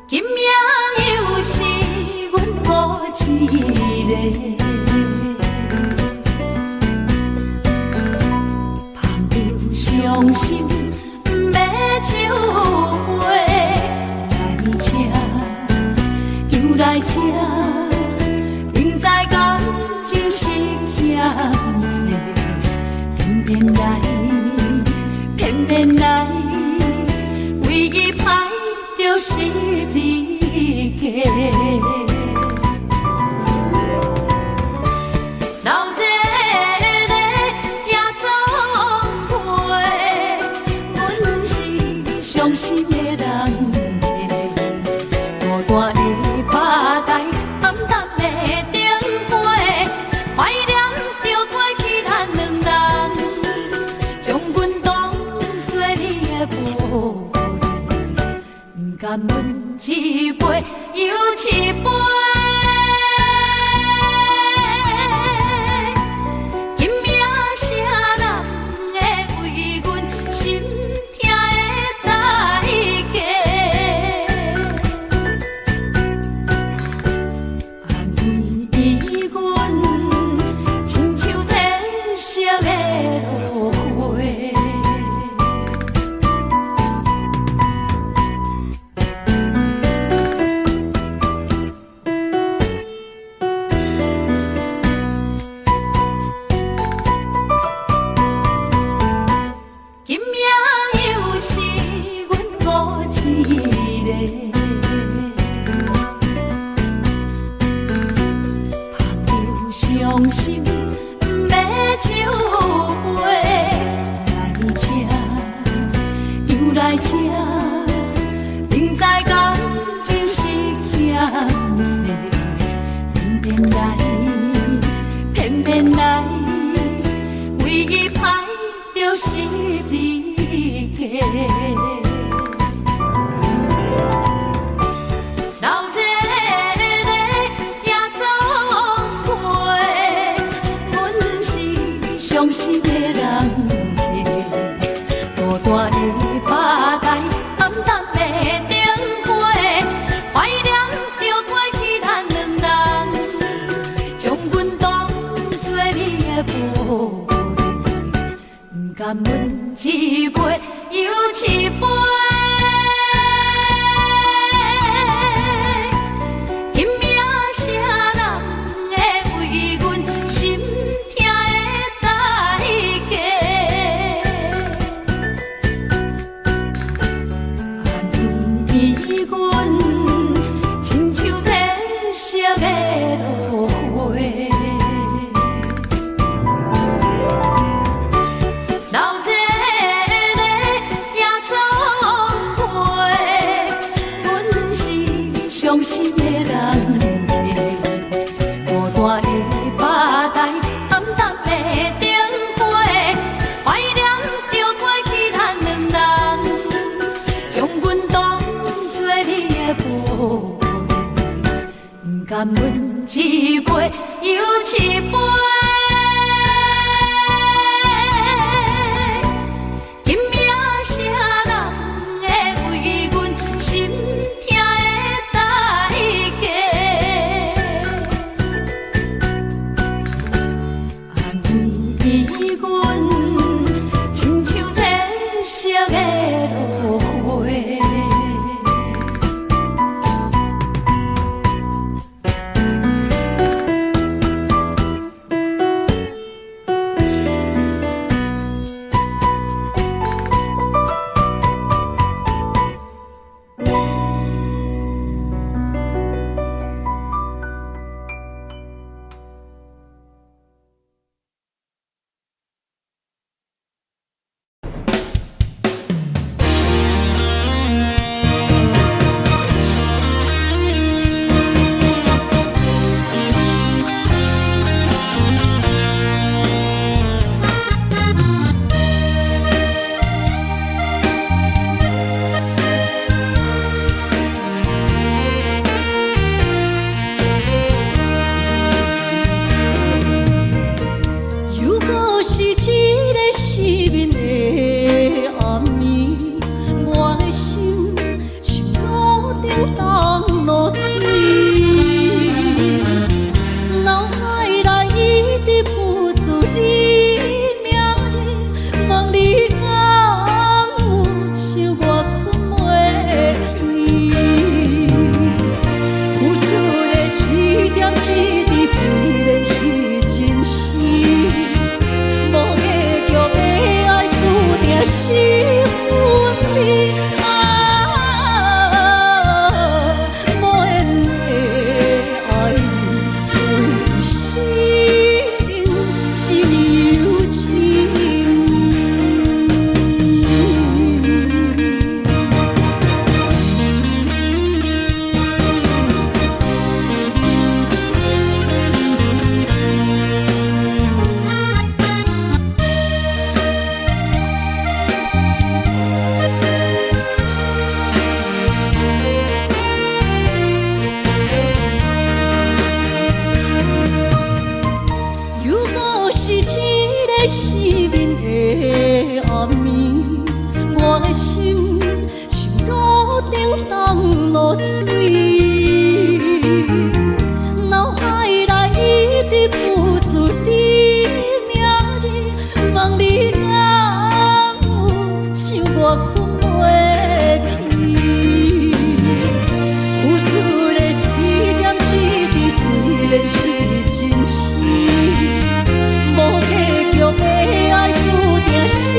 今夜又是阮孤一个，捧着伤心不要酒杯，来吃又来吃，明知感情是欠债，偏偏来，偏偏来，为伊歹着是你家。老热热夜总会，阮是伤心的人。孤单的拍台，暗淡的灯火，怀念着过去咱两人，将阮当作你的宝贝，不甘阮一杯又一杯。今夜啥人会为阮心痛的代价？安慰阮，亲像天色的落花。今夜又是阮孤一个，捧着伤心不要酒杯，来吃又来吃，明知感情是欠债，偏偏来，偏偏来，为伊歹着是你家。老热热夜总会，阮是伤心的人。甘阮一杯又一杯。今命啥人会为阮心痛的代价？安慰阮，亲像褪色的落花。老热的夜总会，阮是伤心的人。孤单的吧台，暗淡的灯火，怀念着过去咱两人，将阮当作你的宝贝。不甘阮一杯又一杯。今命啥人会为阮心痛的代价？安慰阮，亲像褪色的落花。失眠的暗暝，我的心像路顶东落水，脑海内一直浮出你名字，望你敢有像我困袂去，付出的一点一滴虽然是真实。无结局的爱，注定是。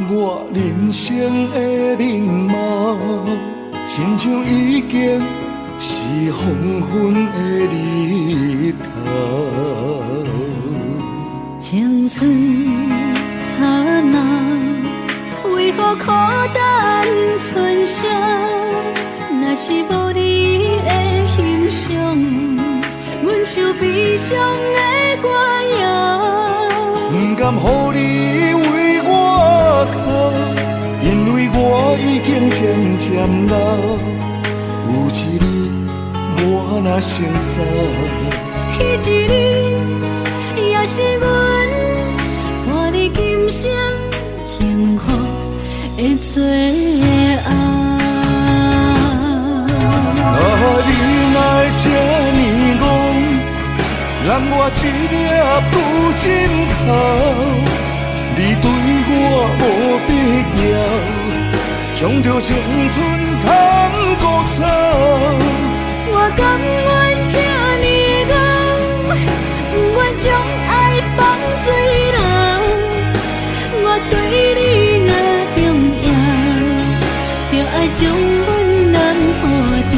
我人生的面貌，亲像已经是黄昏的日头。青春刹那，为何孤单存剩？若是无你的欣赏，阮像悲伤的歌谣。不甘予你为我哭，因为我已经渐渐老。有一日我若先走，迄一日也是阮伴你今生幸福的最后。你若会这呢戆，揽我一粒不枕头，你对我无必要，将着青春通孤草。我甘愿这呢戆，不愿将爱放水流。我对你若重要，就爱将阮人付掉。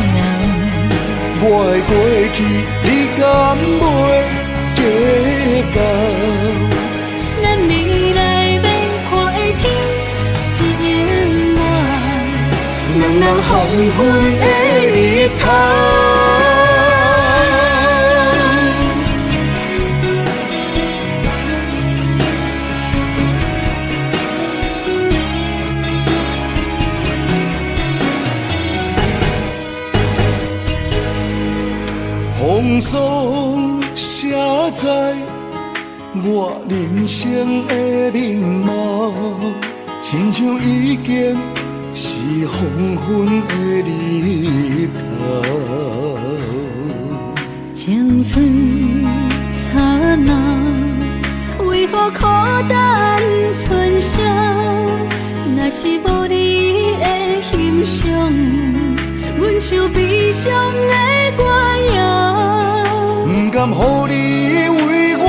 我的过去，你敢袂计较？咱未来要看的天是永远，人人黄昏的日头。风霜写在我人生的面貌，亲像已经是黄昏的日头。青春刹那，为何孤单存剩？若是无你的欣赏，阮像悲伤的歌谣。不甘予你为我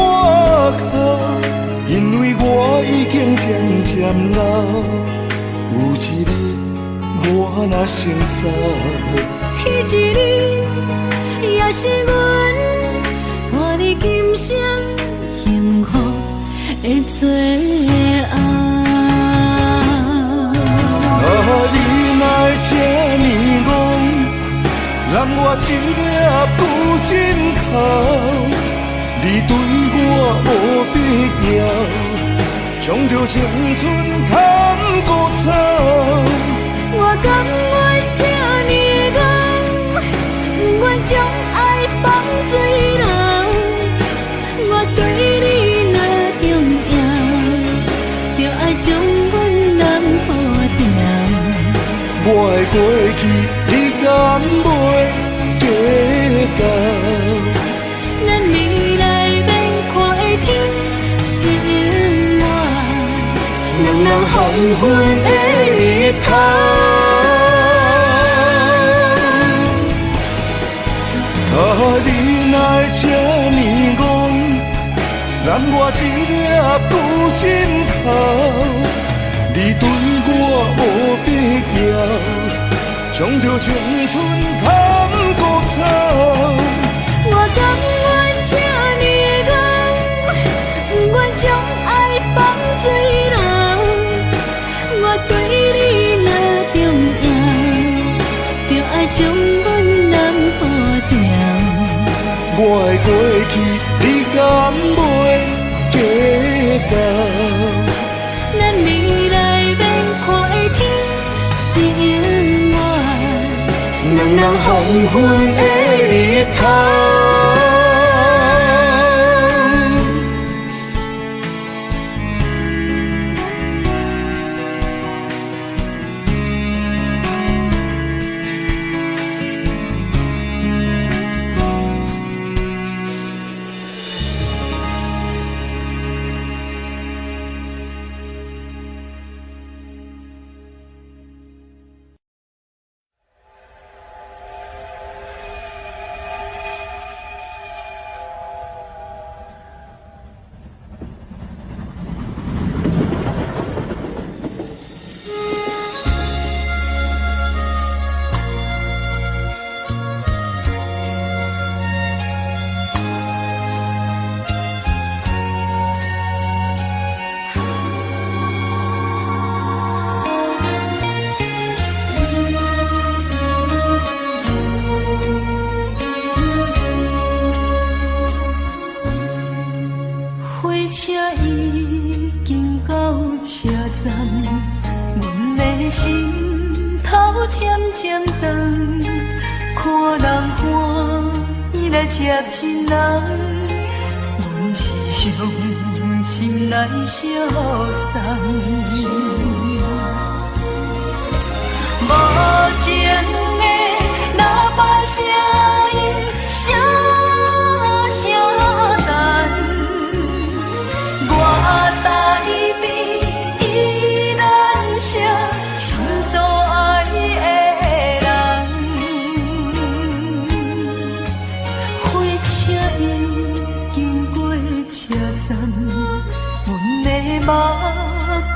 哭，因为我已经渐渐老。有一日我若先走，迄一日也是阮伴你今生幸福的最后。你若会这呢戆，揽我一粒不枕头，你对我无必要，将着青春通孤草。我甘愿这呢戆，不愿将爱放水流。我对你若重要，就爱将阮人付掉。我的过去，你敢袂计较？咱未来要看的天是永远，人人黄昏的日头。你若会这呢戆，揽我一粒不枕头，你对我无必要，将着青春通孤草。我甘愿这呢戆，不愿将爱放水流。我对你若重要，就爱将阮人付掉。我的过去，你敢袂计较？咱未来要看的天是永远，人人黄昏的日头。的心头渐渐长，看人欢，伊来接亲人，阮是伤心来相送。无情的喇叭声音，声声等，我台边依然是心所爱的人。火车已经过车站，阮的目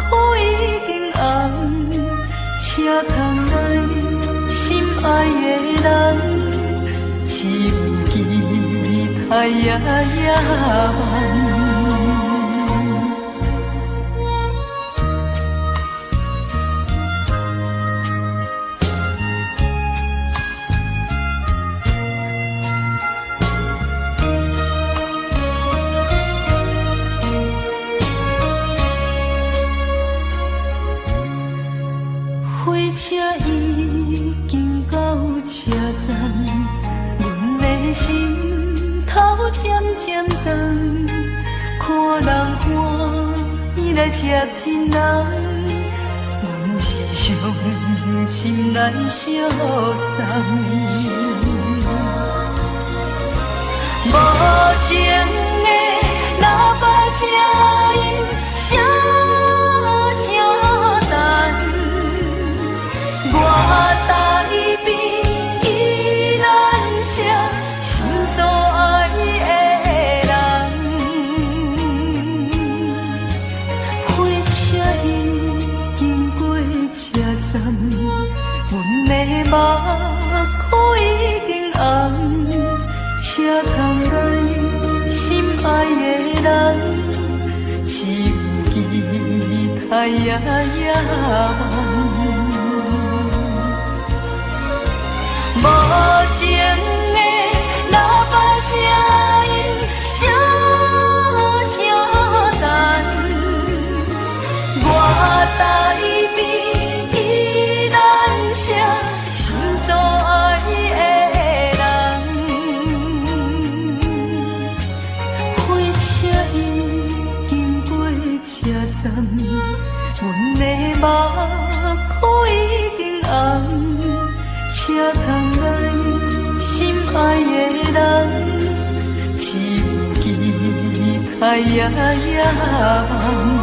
眶已经红，车窗内心爱的人，只有期待夜夜梦。火车已经到车站，阮的心头渐渐长，看人欢，伊来接亲人，阮是伤心来相送。无情的喇叭声音，声声等。我台边依然是心所爱的人，火车已经过车站，阮的目眶已经红，车窗内心爱的人，只有期待夜夜梦。无情的喇叭声音，声声等，我台边依然是心所爱的人。火车已经过车站，阮的目眶已经红，车窗内心爱的人，只有期待夜夜梦。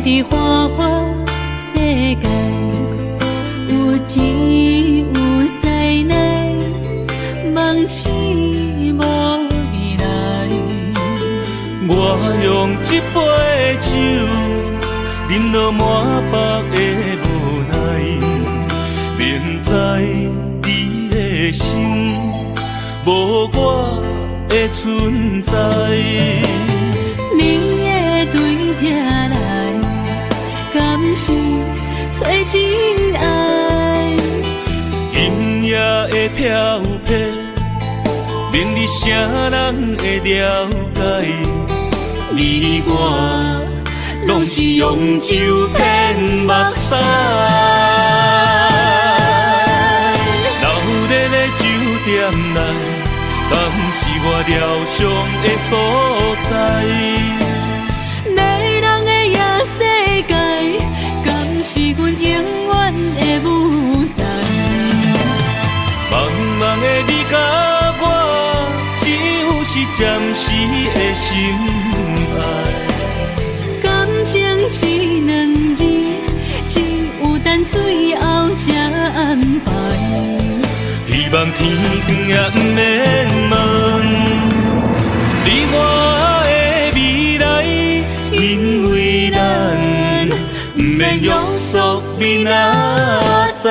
伫花花世界，有钱有势来，梦醒无未来。我用一杯酒，饮落满腹的无奈，明知你的心无我的存在。你的对这来，敢是找真爱？今夜的飘泊，明日谁人会了解？你我拢是用酒骗目屎，流热的酒店内，敢是我疗伤的所在？暂时的心爱。感情只两字，只有等最后才安排。希望天光也不免问，你我的未来，因为咱不免约束明仔载。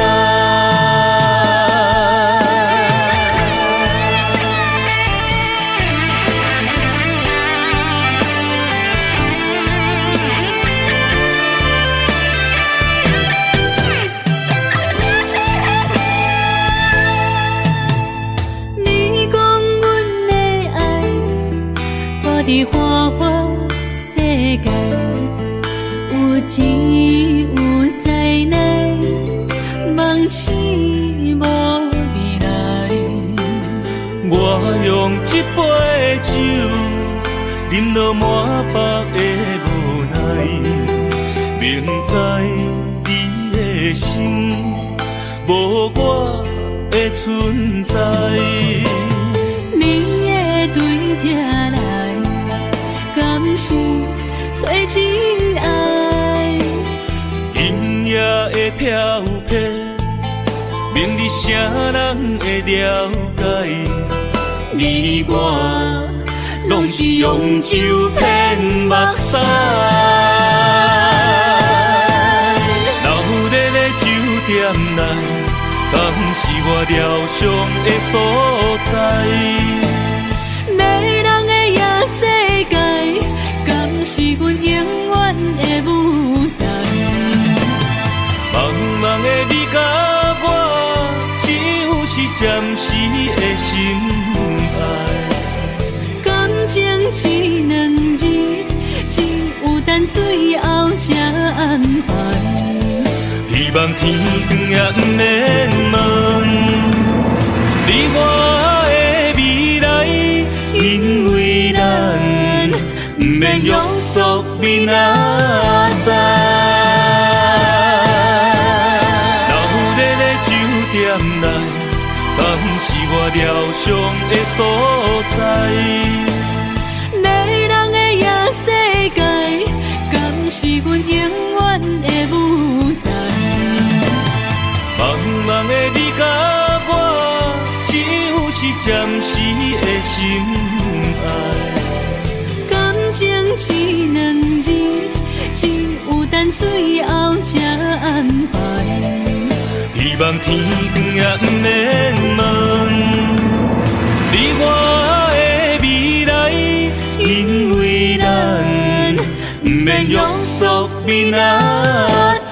伫花花世界，有钱有势来，梦醒无未来。我用一杯酒，饮落满腹的无奈，明知你的心无我的存在。你的对这来，敢是找真爱？音乐的飘飘，明日谁人会了解？你我拢是用酒骗目屎，老日的酒店内，敢是我疗伤的所在？迷人的夜世界，敢是阮永远的舞台？茫茫的你甲我，只有是暂时的心爱。感情只两字，只有等最后才安排。希望天光也不免问，你我的未来，因为咱不免约束明仔载。老日的酒店内，敢是我疗伤的所在？迷人的夜世界，敢是阮永远的舞台？茫茫的你甲我，只有是暂时的心爱。感情只两字，只有等最后才安排。希望天光也不免问，你我的未来，因为咱不免约束明仔载。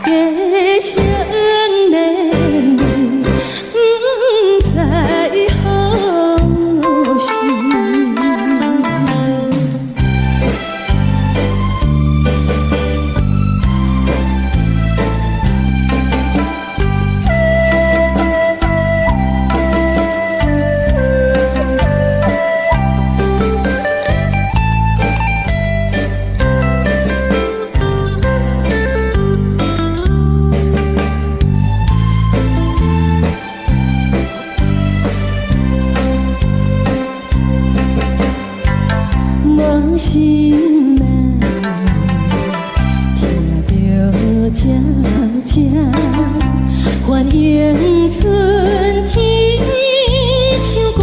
的少年，不知何时。无心啊，听着渐渐反映春天像歌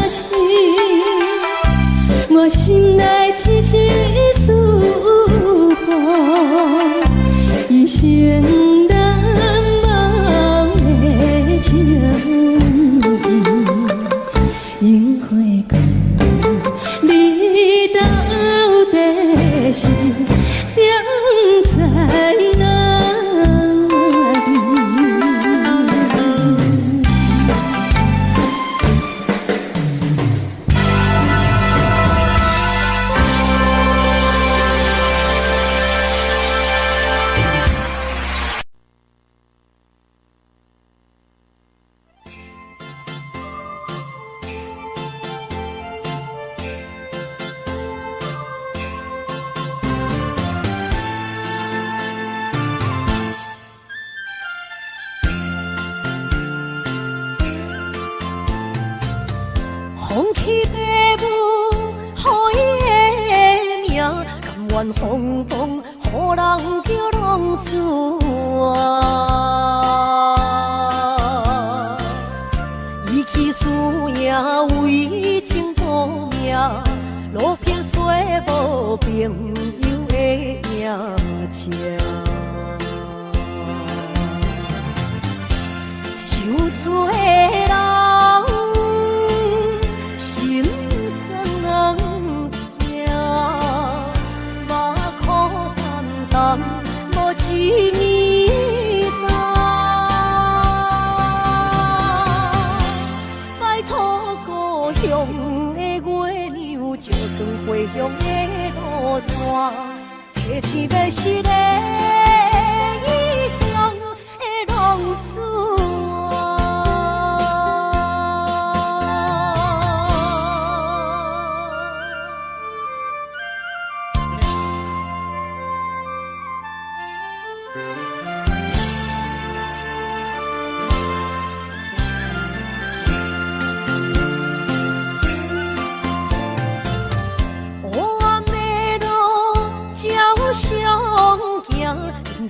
声，我心内只是思念，一生难忘的情意，樱花港。你到底是踮在哪里？放弃父母，予伊的名，甘愿风风，予人叫浪子啊！伊去输赢为情搏命，路边做无朋友的命情。受罪的人。心酸人听，目眶淡淡，无一面蓝。拜托故乡的月亮，照光回乡的路线，提醒要是个异乡的浪子。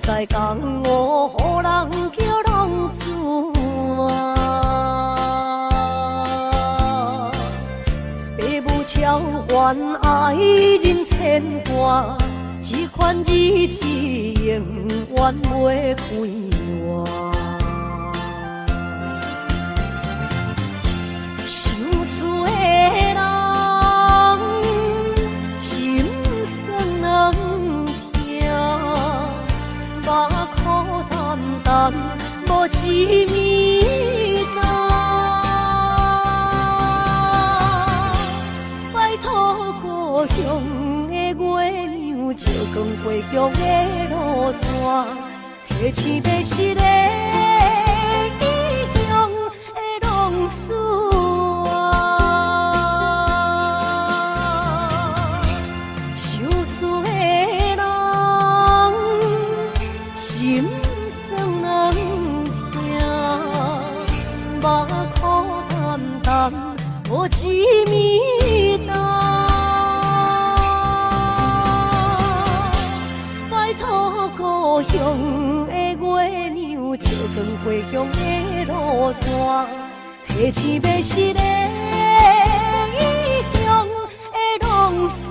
在江湖，予人叫浪子啊！父母超还爱人牵挂，这款日子永远袂开换。受罪的人，心酸人听。目眶淡淡，无一面蓝。拜托故乡的月亮，照光回乡的路线，提醒要是个异乡的浪子啊！受罪的人。心酸人听，目眶淡淡，无一面蓝。拜托故乡的月亮，照光回乡的路线，提醒要是个异乡的浪子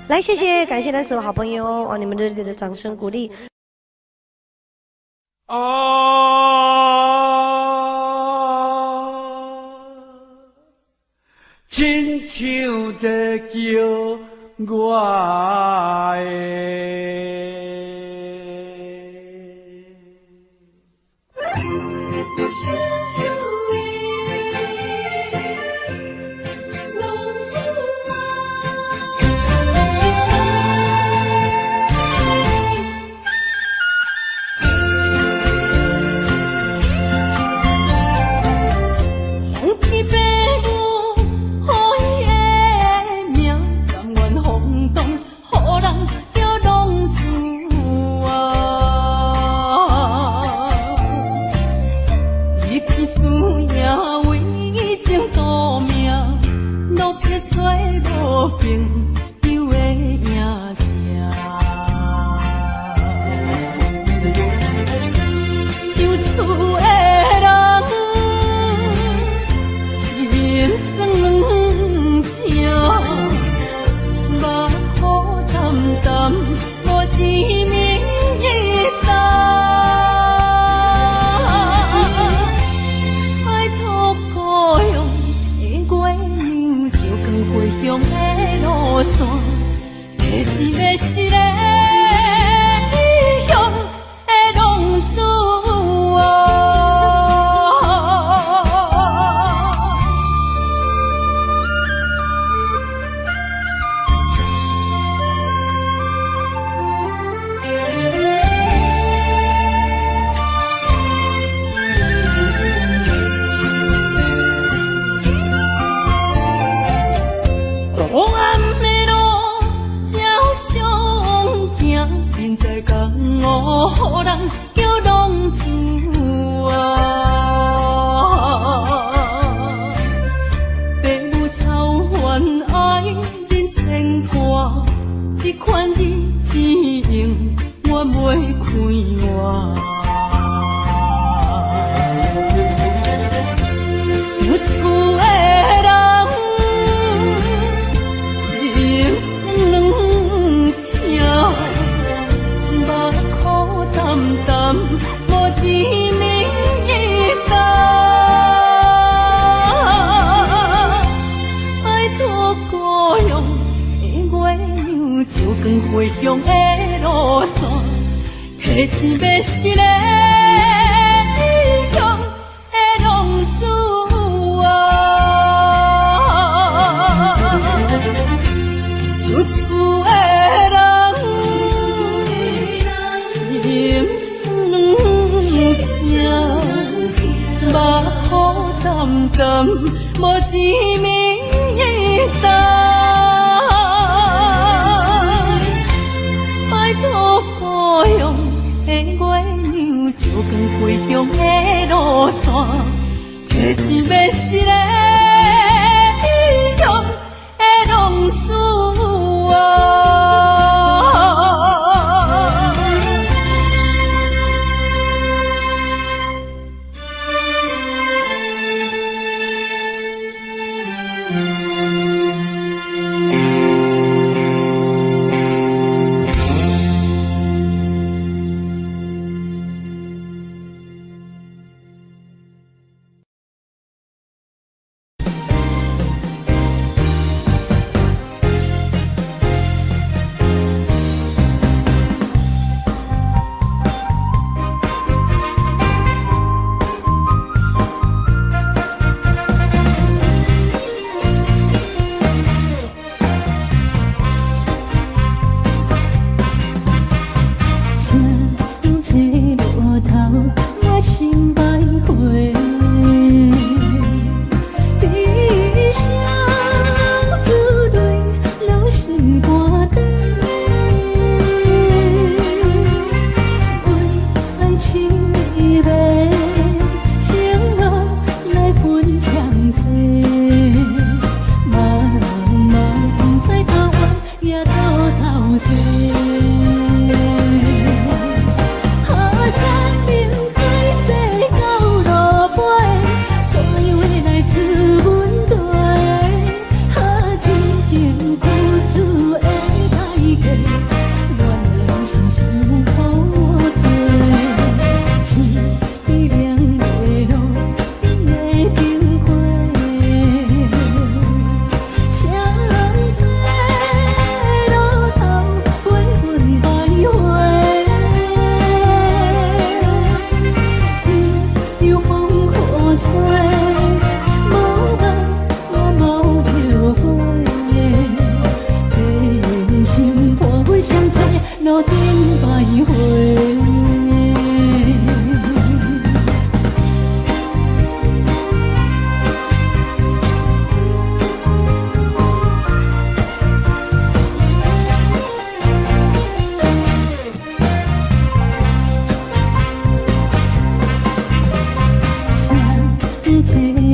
啊！来，谢谢，感谢咱所有好朋友哦，你们热烈的掌声鼓励。亲像在叫我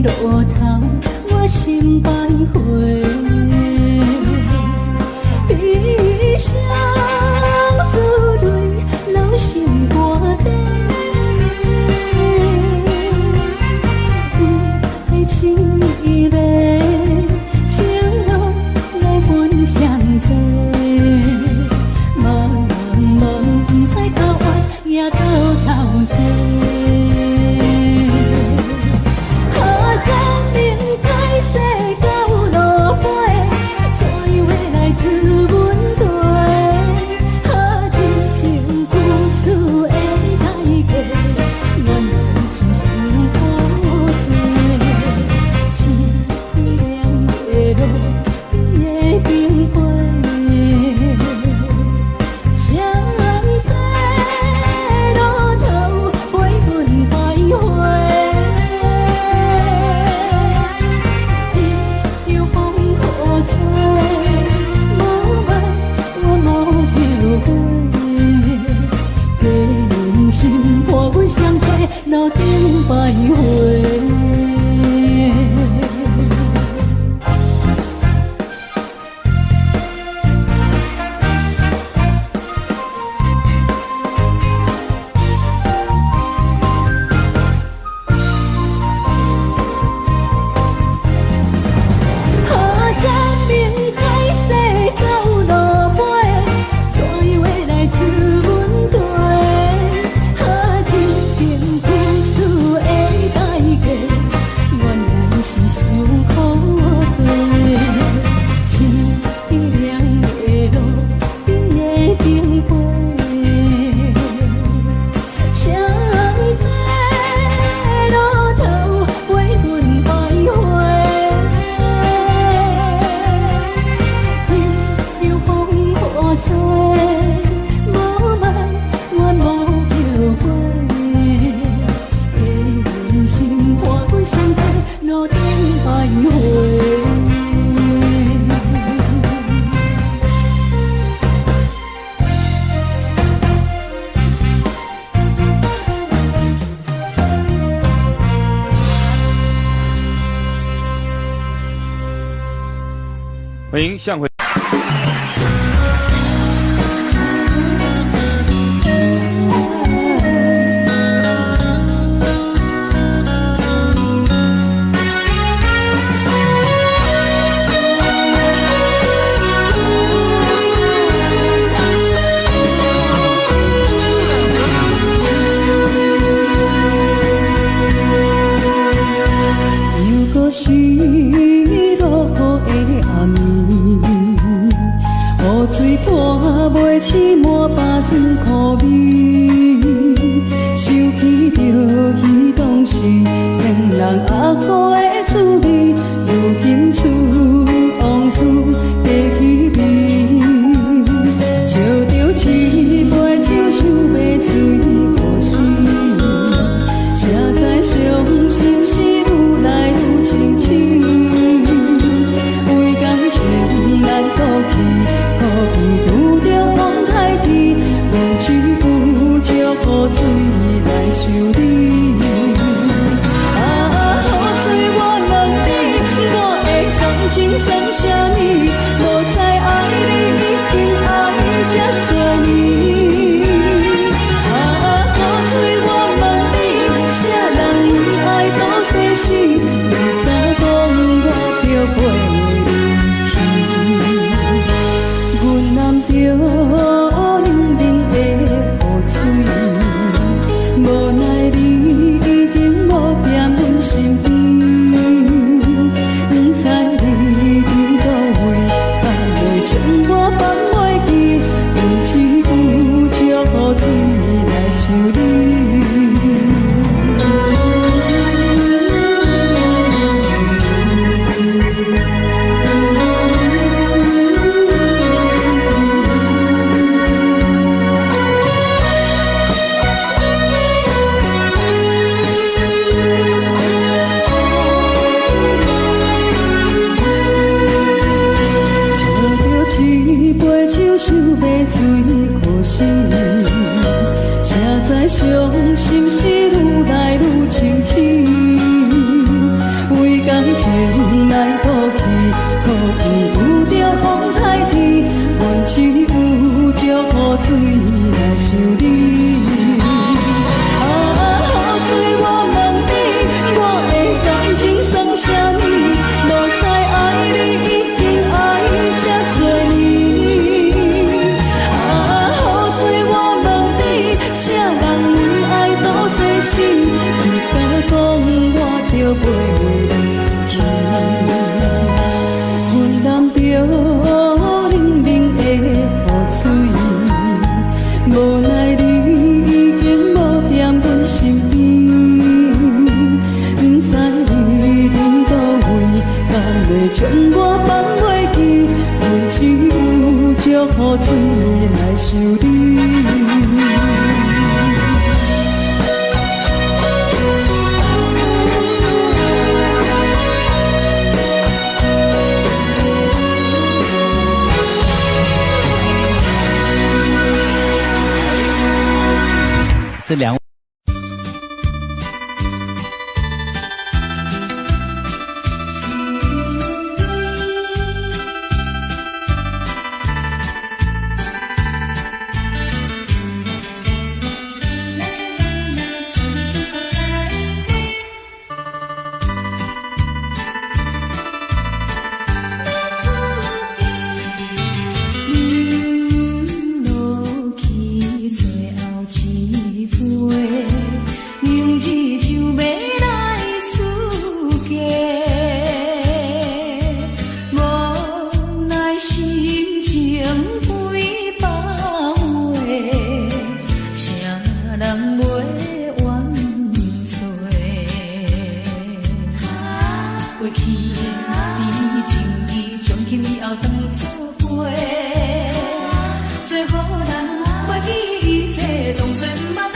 路头，我心徘徊，悲伤珠泪，流成歌底。爱情伊个情路来分相济，茫茫不知到弯也到头西。路顶徘徊。欢迎向回。袂起满巴酸苦味，想起着彼当时骗人压苦的滋味，如今思往事在稀微，笑着一杯酒想要醉互死，谁知伤心事愈来愈清醒，为感情难过去。雨水来修理，雨水我问你，我的感情算啥物？无知爱你已经爱这多年。雨水我问你，啥人为爱到生死？你敢讲我着陪你去？阮男着。伤心事愈来愈清醒，这两位。什么？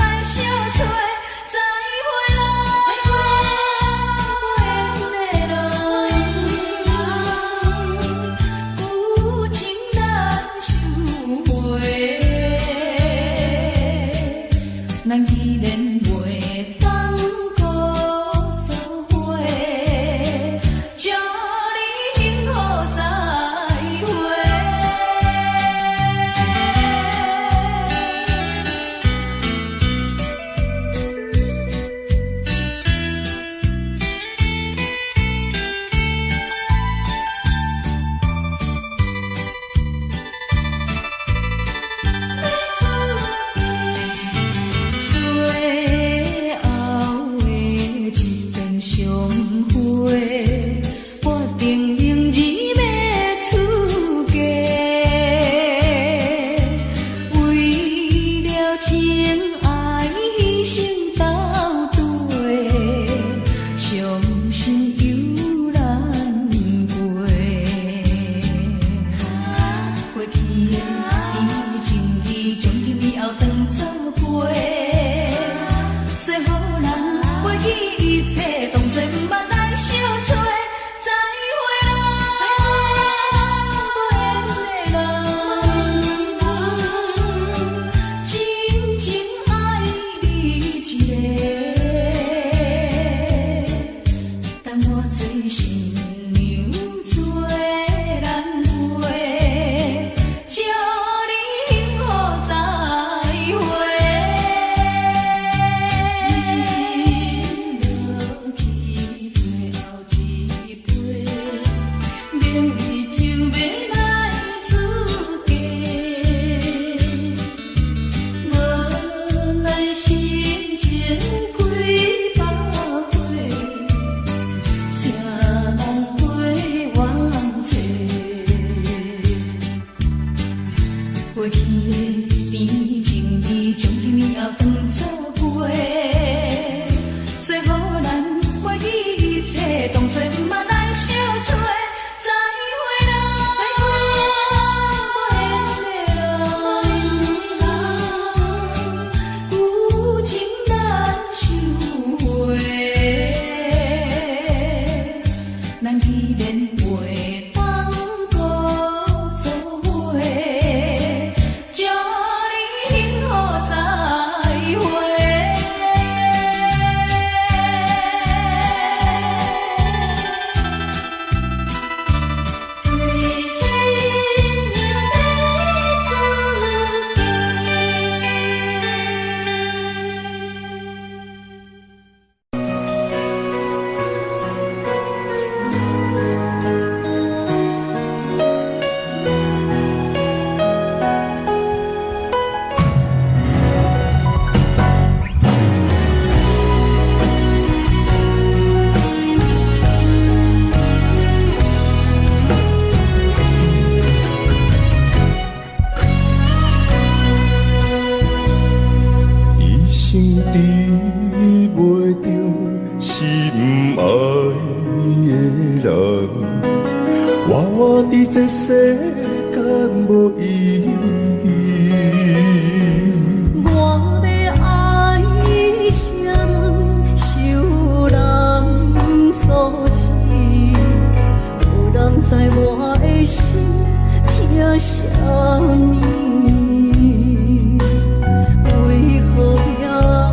为何要？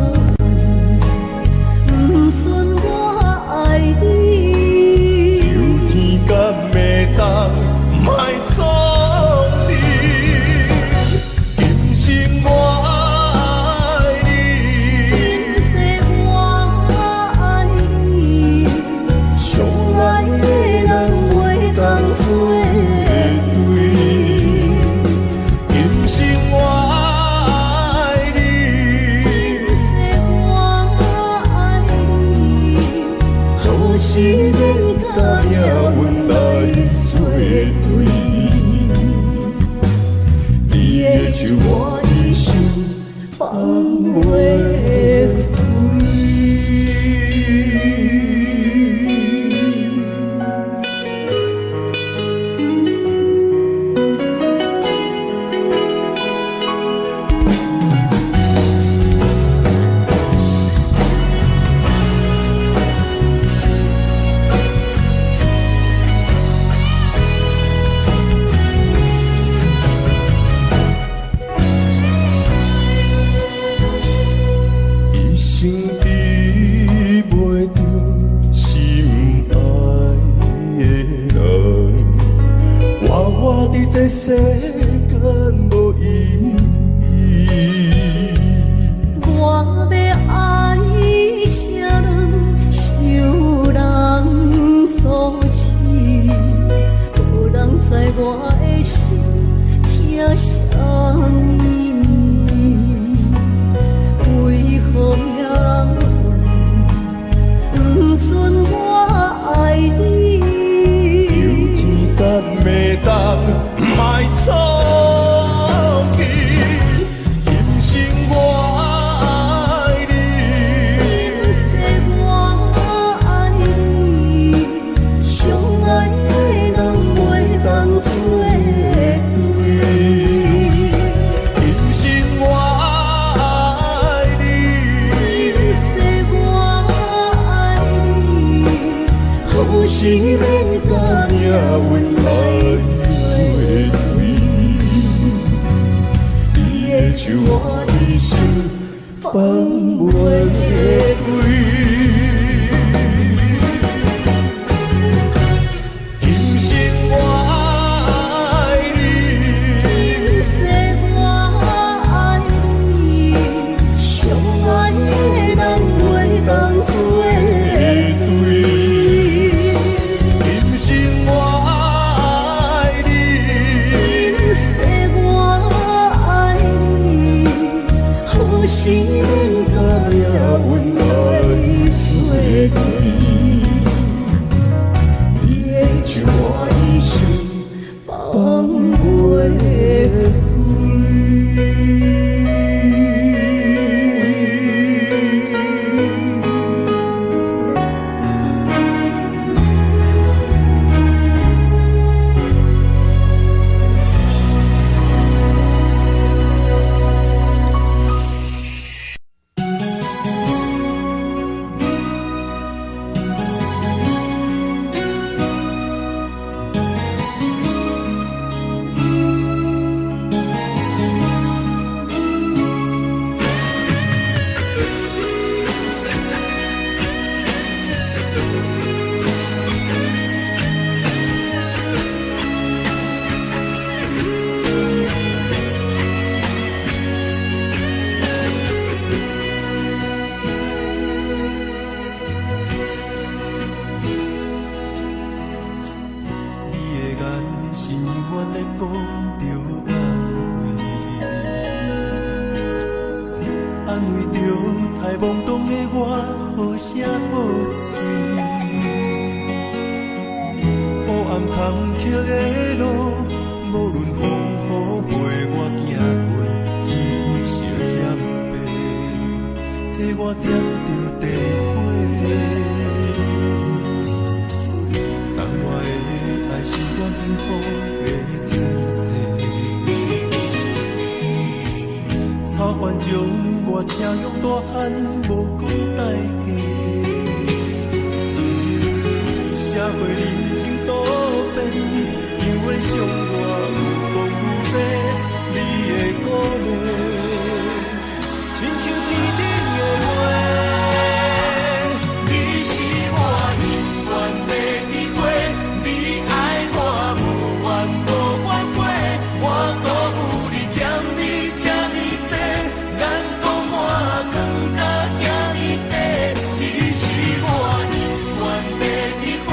你是我永远的体会，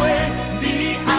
你爱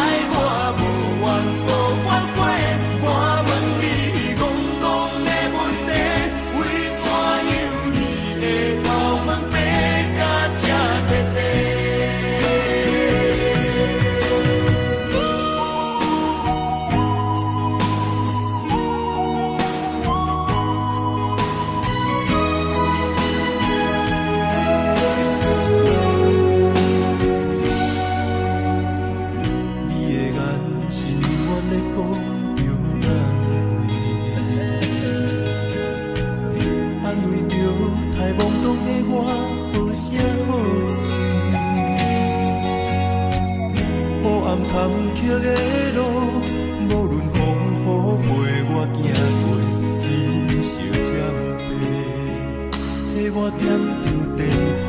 坎坷的路，无论风雨陪我行过，天色渐白，替我点着灯火。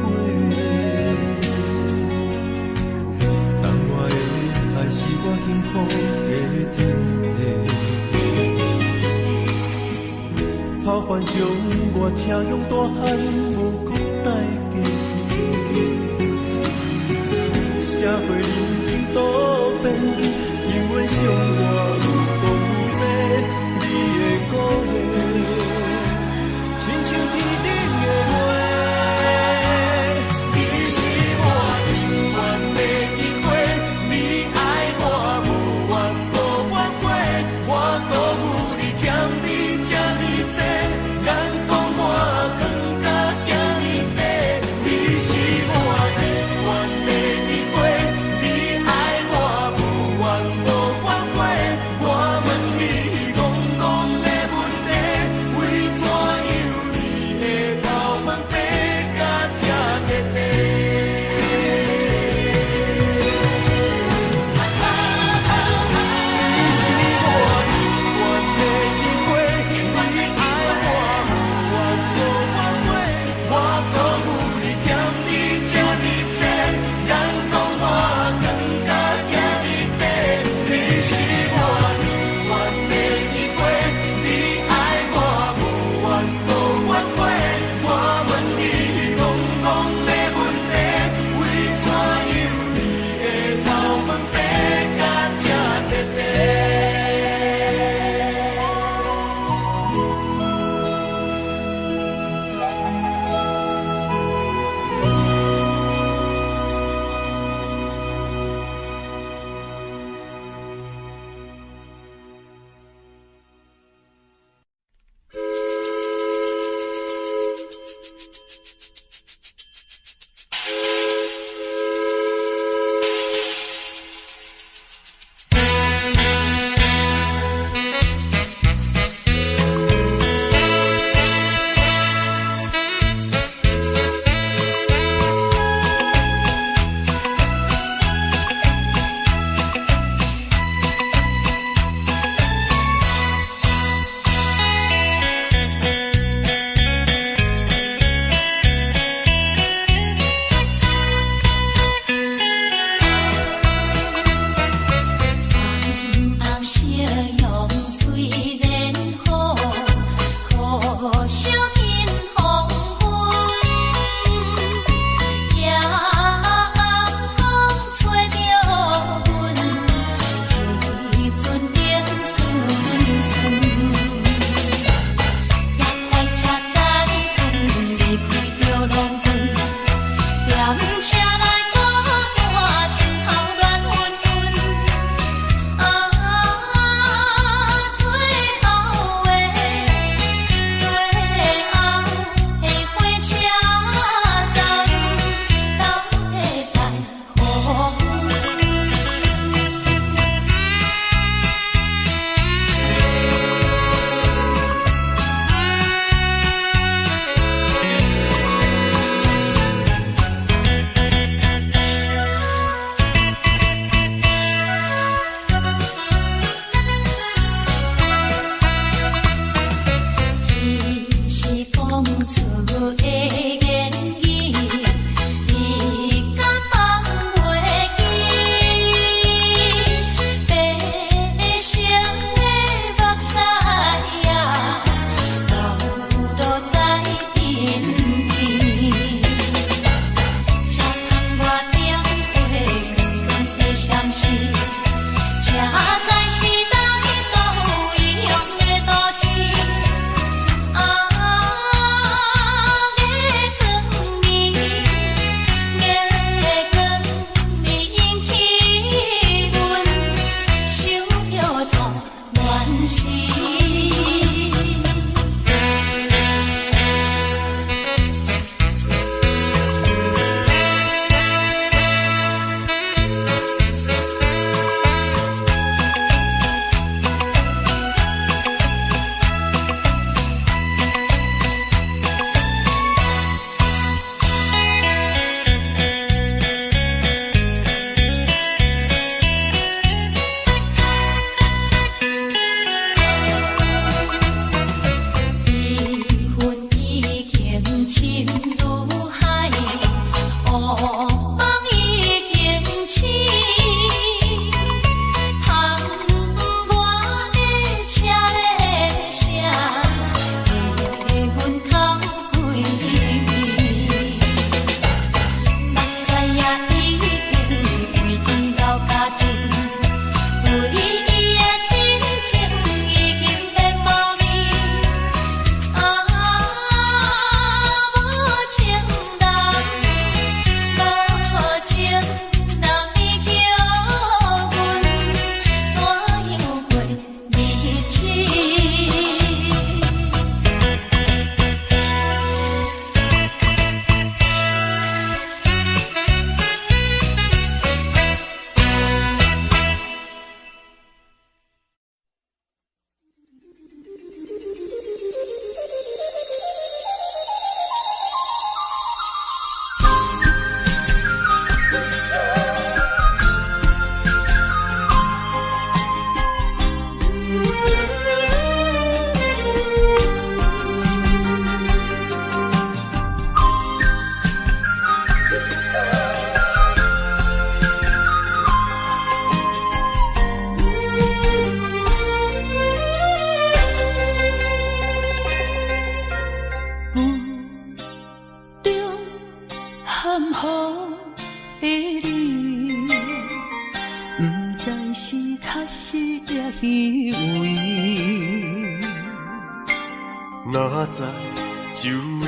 当我的爱是我幸福的天地，草原将我车用大汉无讲代价。社会人情多变，因为相我有讲有多，你的鼓励，亲像天顶的月。你是我永远的机会，你爱我无怨无反悔，我辜负你欠你这呢多，人讲我更加。心如海，乌梦已经醒。窗外的车的声，气阮口开闭。目屎也已经规天流甲尽，对伊的真情已经变无味。无情人，无情人已叫阮怎样过日子？含糊的你，不知是确实也虚伪。哪知周围，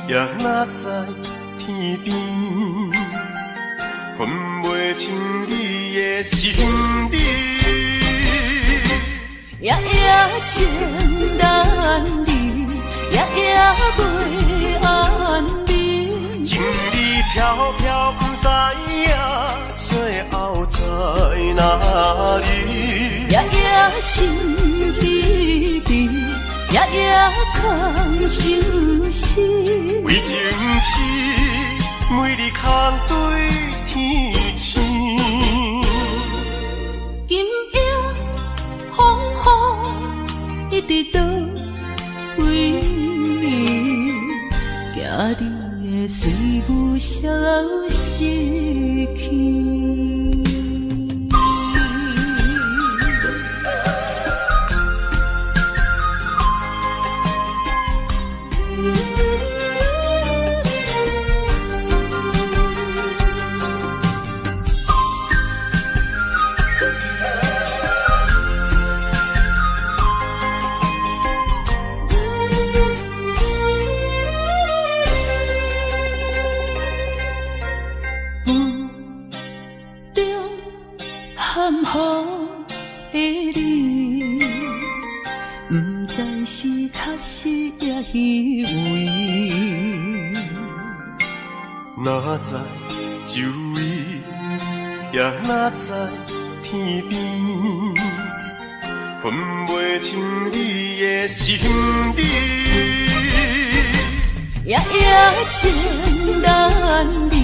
也哪知天边，分袂清你的心理。夜夜情难离，夜夜袂安眠。情理飘飘，不知影最后在哪里。夜夜心悲悲，夜夜空相思。为情痴，每日空对天星。今夜风雨一直倒位，惊你的随无消息去。含糊的你，不知是确实也虚伪。哪知周围，也哪知天边，分袂清你的心理。夜夜情难离，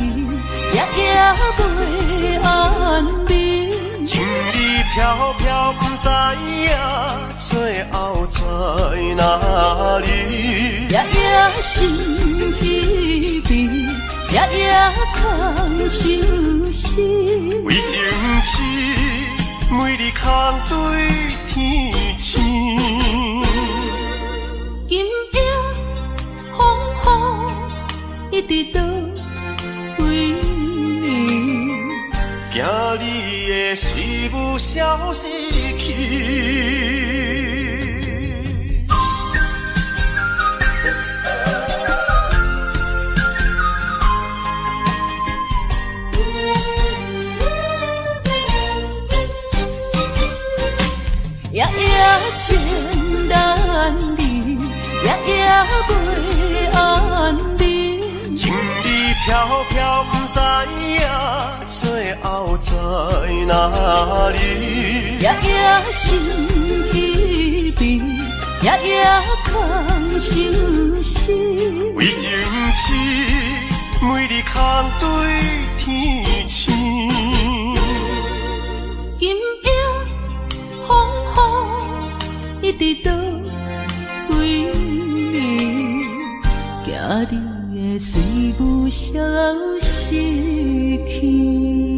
夜夜袂安眠。情理飘飘，不知影最后在哪里。夜夜心悲悲，夜夜空相思。为情痴，每日空对天星。今夜风雨一直倒位，惊你的随无消息去。夜夜情难离，夜夜袂安眠。情理飘飘，不知影最后在哪里。夜夜心悲悲，夜夜空相思。为情痴，每日空对天星。今夜风雨一直倒位，惊你的随阮消失去。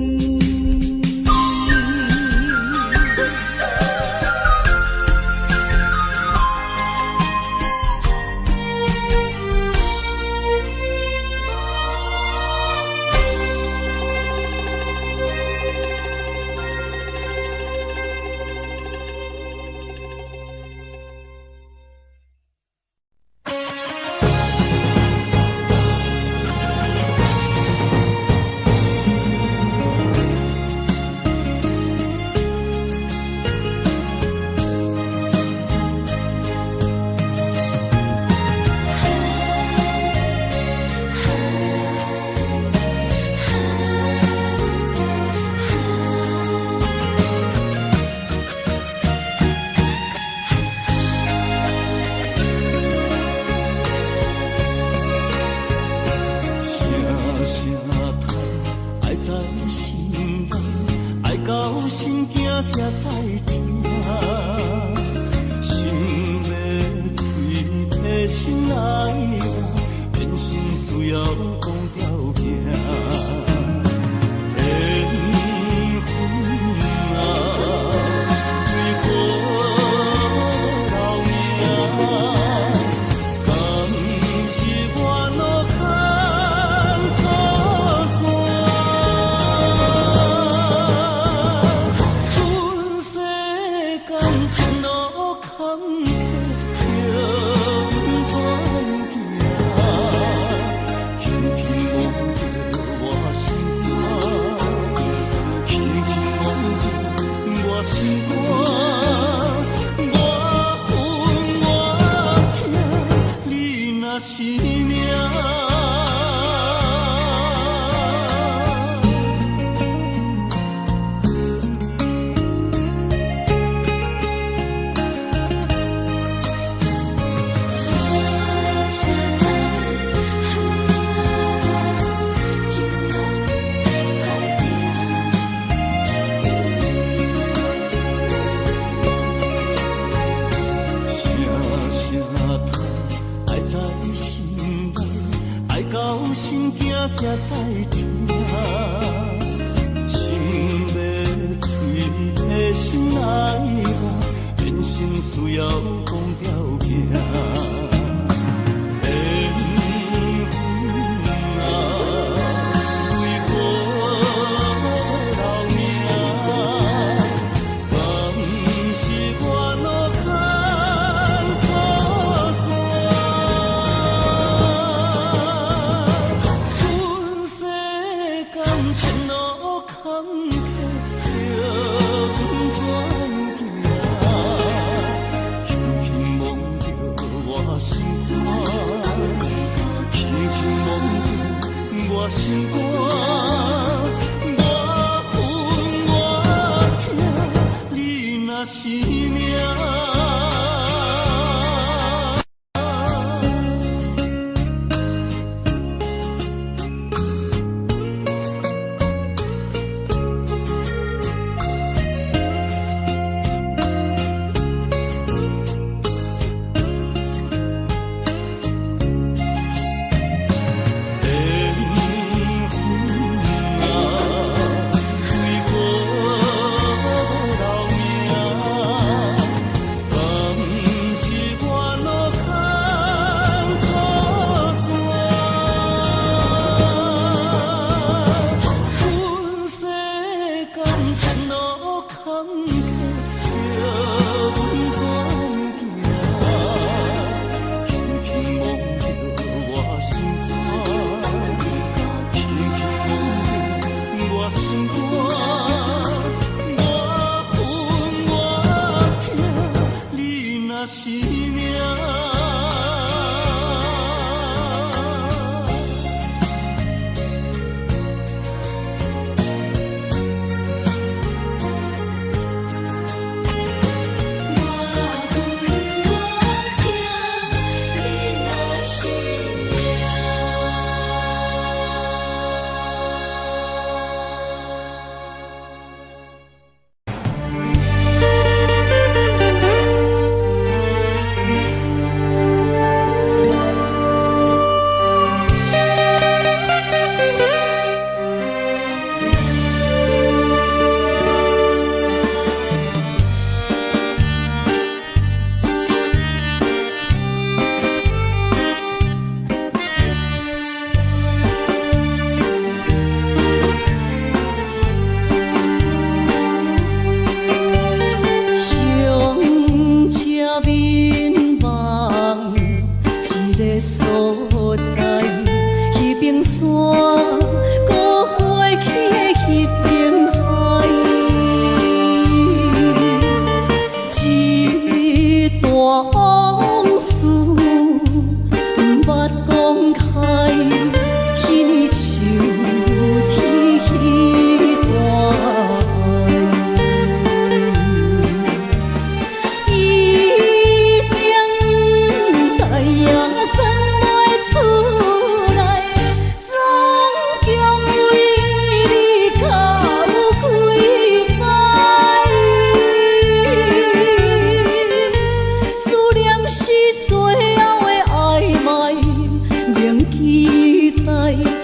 使。